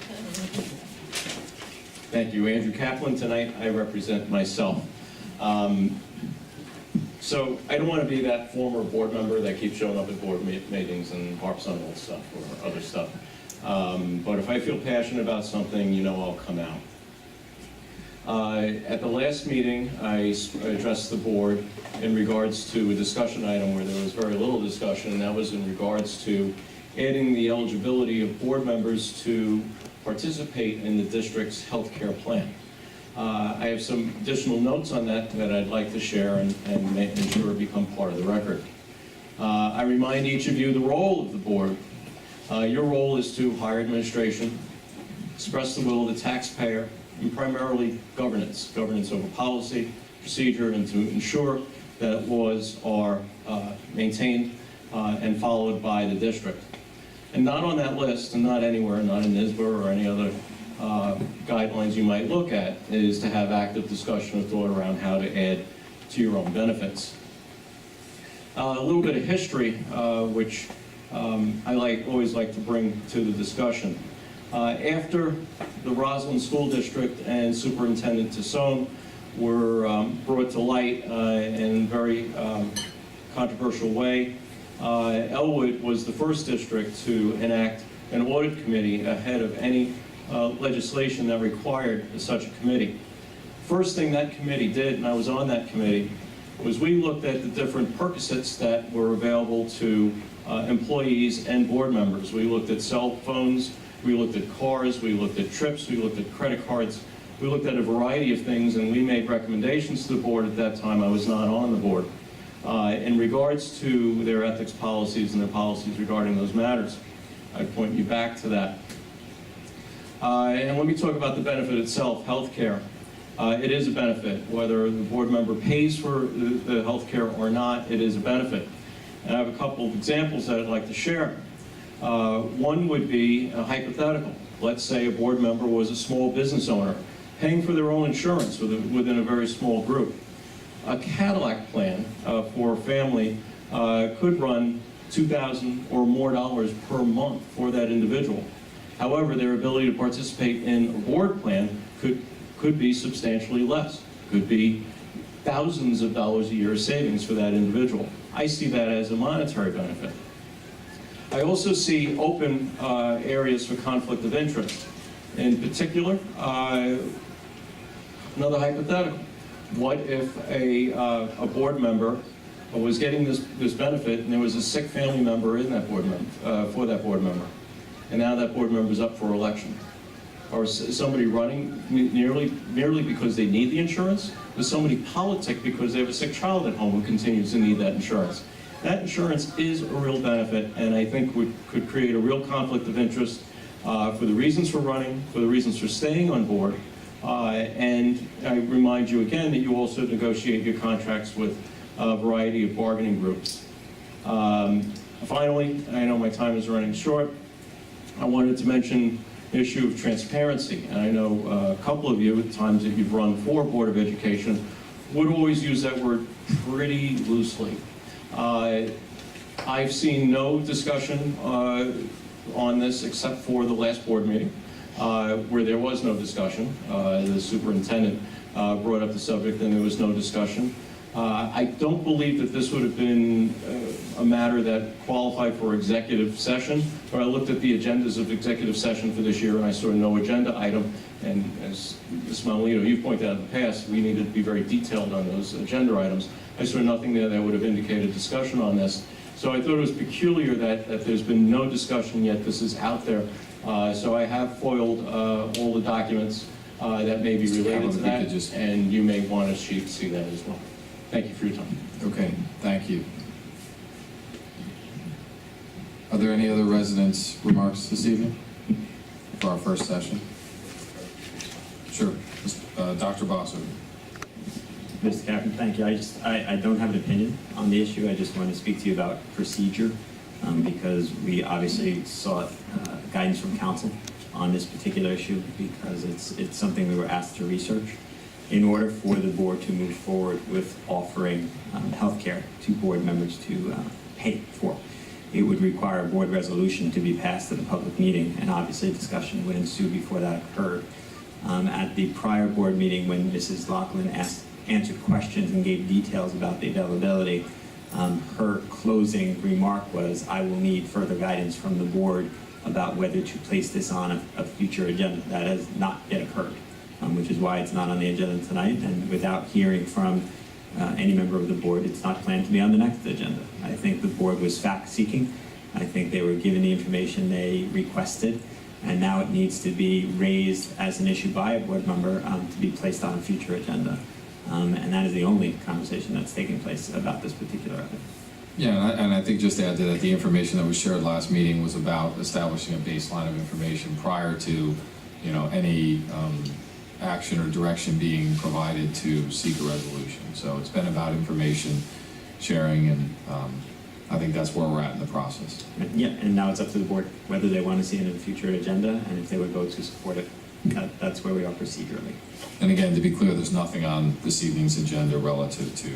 Thank you, Andrew Kaplan. Tonight I represent myself. So I don't want to be that former board member that keeps showing up at board meetings and harps on old stuff or other stuff. But if I feel passionate about something, you know I'll come out. At the last meeting, I addressed the board in regards to a discussion item where there was very little discussion, and that was in regards to adding the eligibility of board members to participate in the district's health care plan. I have some additional notes on that that I'd like to share and make sure become part of the record. I remind each of you the role of the board. Your role is to hire administration, express the will of the taxpayer, and primarily governance over policy, procedure, and to ensure that laws are maintained and followed by the district. And not on that list, and not anywhere, not in NISBA or any other guidelines you might look at, is to have active discussion or thought around how to add to your own benefits. A little bit of history, which I always like to bring to the discussion. After the Roslyn School District and Superintendent Tassone were brought to light in a very controversial way, Elwood was the first district to enact an audit committee ahead of any legislation that required such a committee. First thing that committee did, and I was on that committee, was we looked at the different perquisites that were available to employees and board members. We looked at cell phones, we looked at cars, we looked at trips, we looked at credit cards, we looked at a variety of things, and we made recommendations to the board. At that time, I was not on the board. In regards to their ethics policies and their policies regarding those matters, I point you back to that. And let me talk about the benefit itself, health care. It is a benefit. Whether the board member pays for the health care or not, it is a benefit. And I have a couple of examples that I'd like to share. One would be a hypothetical. Let's say a board member was a small business owner paying for their own insurance within a very small group. A Cadillac plan for a family could run $2,000 or more per month for that individual. However, their ability to participate in a board plan could be substantially less, could be thousands of dollars a year savings for that individual. I see that as a monetary benefit. I also see open areas for conflict of interest. In particular, another hypothetical. What if a board member was getting this benefit and there was a sick family member in that board member, for that board member, and now that board member is up for election? Or somebody running merely because they need the insurance? Or somebody politic because they have a sick child at home who continues to need that insurance? That insurance is a real benefit, and I think could create a real conflict of interest for the reasons for running, for the reasons for staying on board. And I remind you again that you also negotiate your contracts with a variety of bargaining groups. Finally, I know my time is running short, I wanted to mention the issue of transparency. And I know a couple of you, at times that you've run for Board of Education, would always use that word pretty loosely. I've seen no discussion on this except for the last board meeting, where there was no discussion. The superintendent brought up the subject and there was no discussion. I don't believe that this would have been a matter that qualified for executive session, but I looked at the agendas of executive session for this year and I saw no agenda item. And as Ms. Malino, you've pointed out in the past, we needed to be very detailed on those agenda items. I saw nothing there that would have indicated discussion on this. So I thought it was peculiar that there's been no discussion yet this is out there. So I have foiled all the documents that may be related to that, and you may want to see that as well. Thank you for your time. Okay, thank you. Are there any other residents' remarks this evening for our first session? Sure, Dr. Bosser. Mr. Captain, thank you. I don't have an opinion on the issue. I just want to speak to you about procedure because we obviously sought guidance from council on this particular issue because it's something we were asked to research in order for the board to move forward with offering health care to board members to pay for. It would require a board resolution to be passed at a public meeting, and obviously discussion would ensue before that occurred. At the prior board meeting, when Mrs. Laughlin asked answered questions and gave details about the availability, her closing remark was, I will need further guidance from the board about whether to place this on a future agenda. That has not yet occurred, which is why it's not on the agenda tonight. And without hearing from any member of the board, it's not planned to be on the next agenda. I think the board was fact-seeking. I think they were given the information they requested, and now it needs to be raised as an issue by a board member to be placed on a future agenda. And that is the only conversation that's taking place about this particular item. Yeah, and I think just to add to that, the information that was shared last meeting was about establishing a baseline of information prior to, any action or direction being provided to seek a resolution. So it's been about information sharing, and I think that's where we're at in the process. Yeah, and now it's up to the board whether they want to see it in a future agenda, and if they would vote to support it. That's where we are procedurally. And again, to be clear, there's nothing on this evening's agenda relative to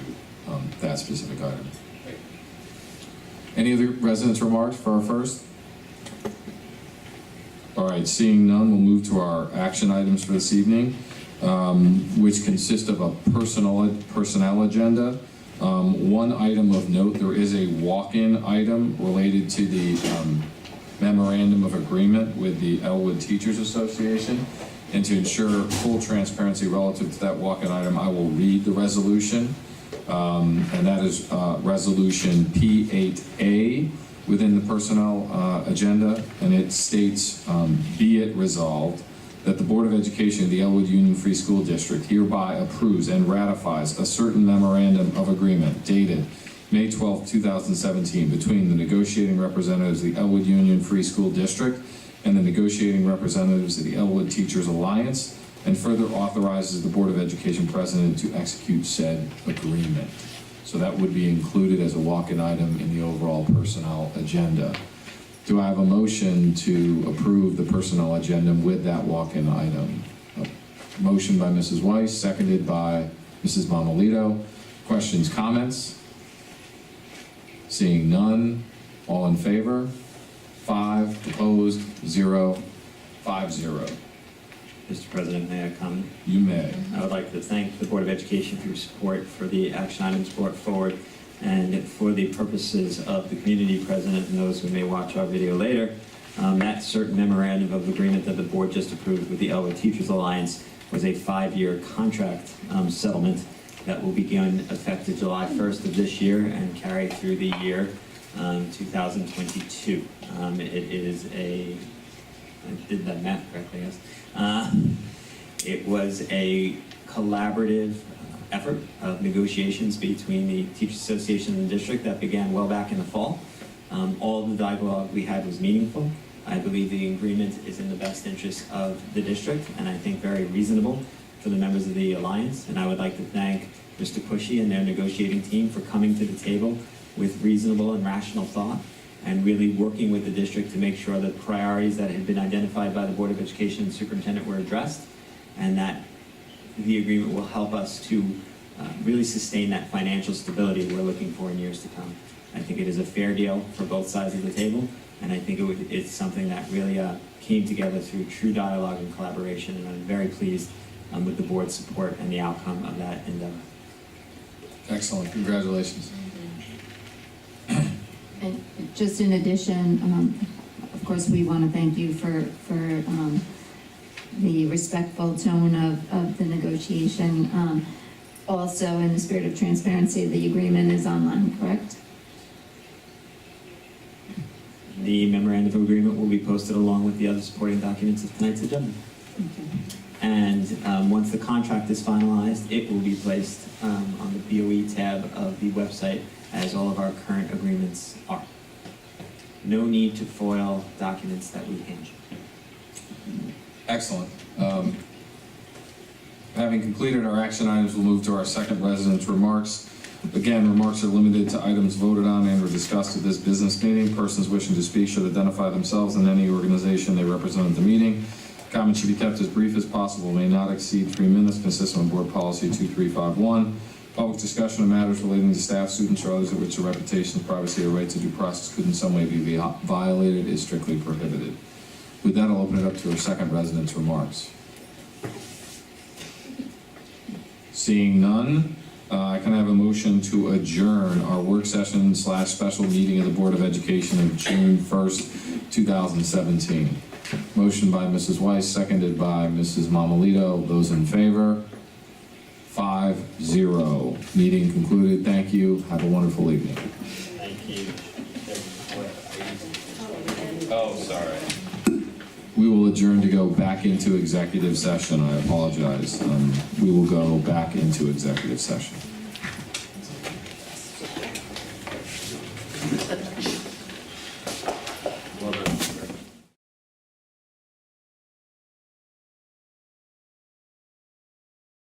that specific item. Any other residents' remarks for our first? All right, seeing none, we'll move to our action items for this evening, which consist of a personnel agenda. One item of note, there is a walk-in item related to the memorandum of agreement with the Elwood Teachers Association. And to ensure full transparency relative to that walk-in item, I will read the resolution. And that is Resolution P8A within the personnel agenda. And it states, be it resolved that the Board of Education of the Elwood Union Free School District hereby approves and ratifies a certain memorandum of agreement dated May 12, 2017 between the negotiating representatives of the Elwood Union Free School District and the negotiating representatives of the Elwood Teachers Alliance, and further authorizes the Board of Education President to execute said agreement. So that would be included as a walk-in item in the overall personnel agenda. Do I have a motion to approve the personnel agenda with that walk-in item? A motion by Mrs. Weiss, seconded by Mrs. Mamalito. Questions, comments? Seeing none, all in favor? 5, opposed, 0, 5-0. Mr. President, may I comment? You may. I would like to thank the Board of Education for your support for the action items brought forward, and for the purposes of the community president and those who may watch our video later, that certain memorandum of agreement that the board just approved with the Elwood Teachers Alliance was a 5-year contract settlement that will begin effective July 1st of this year and carry through the year 2022. It is I did that math correctly, yes. It was a collaborative effort of negotiations between the Teachers Association and the district that began well back in the fall. All the dialogue we had was meaningful. I believe the agreement is in the best interest of the district, and I think very reasonable for the members of the Alliance. And I would like to thank Mr. Pushy and their negotiating team for coming to the table with reasonable and rational thought, and really working with the district to make sure that priorities that had been identified by the Board of Education and Superintendent were addressed, and that the agreement will help us to really sustain that financial stability we're looking for in years to come. I think it is a fair deal for both sides of the table, and I think it's something that really came together through true dialogue and collaboration, and I'm very pleased with the board's support and the outcome of that endeavor. Excellent, congratulations. And just in addition, of course, we want to thank you for the respectful tone of the negotiation. Also, in the spirit of transparency, the agreement is online, correct? The memorandum of agreement will be posted along with the other supporting documents of tonight's agenda. Okay. And once the contract is finalized, it will be placed on the BOE tab of the website, as all of our current agreements are. No need to foil documents that we hand you. Excellent. Having completed our action items, we'll move to our second residents' remarks. Again, remarks are limited to items voted on and or discussed at this business meeting. Persons wishing to speak should identify themselves and any organization they represent at the meeting. Comments should be kept as brief as possible, may not exceed 3 minutes, consistent with Board Policy 2351. Public discussion of matters relating to staff, students, or others of which the reputation, privacy, or right to due process could in some way be violated is strictly prohibited. With that, I'll open it up to our second resident's remarks. Seeing none, can I have a motion to adjourn our work session / special meeting of the Board of Education of June 1st, 2017? Motion by Mrs. Weiss, seconded by Mrs. Mamalito. Those in favor? 5-0. Meeting concluded. Thank you. Have a wonderful evening. Thank you. Oh, sorry. We will adjourn to go back into executive session. I apologize. We will go back into executive session.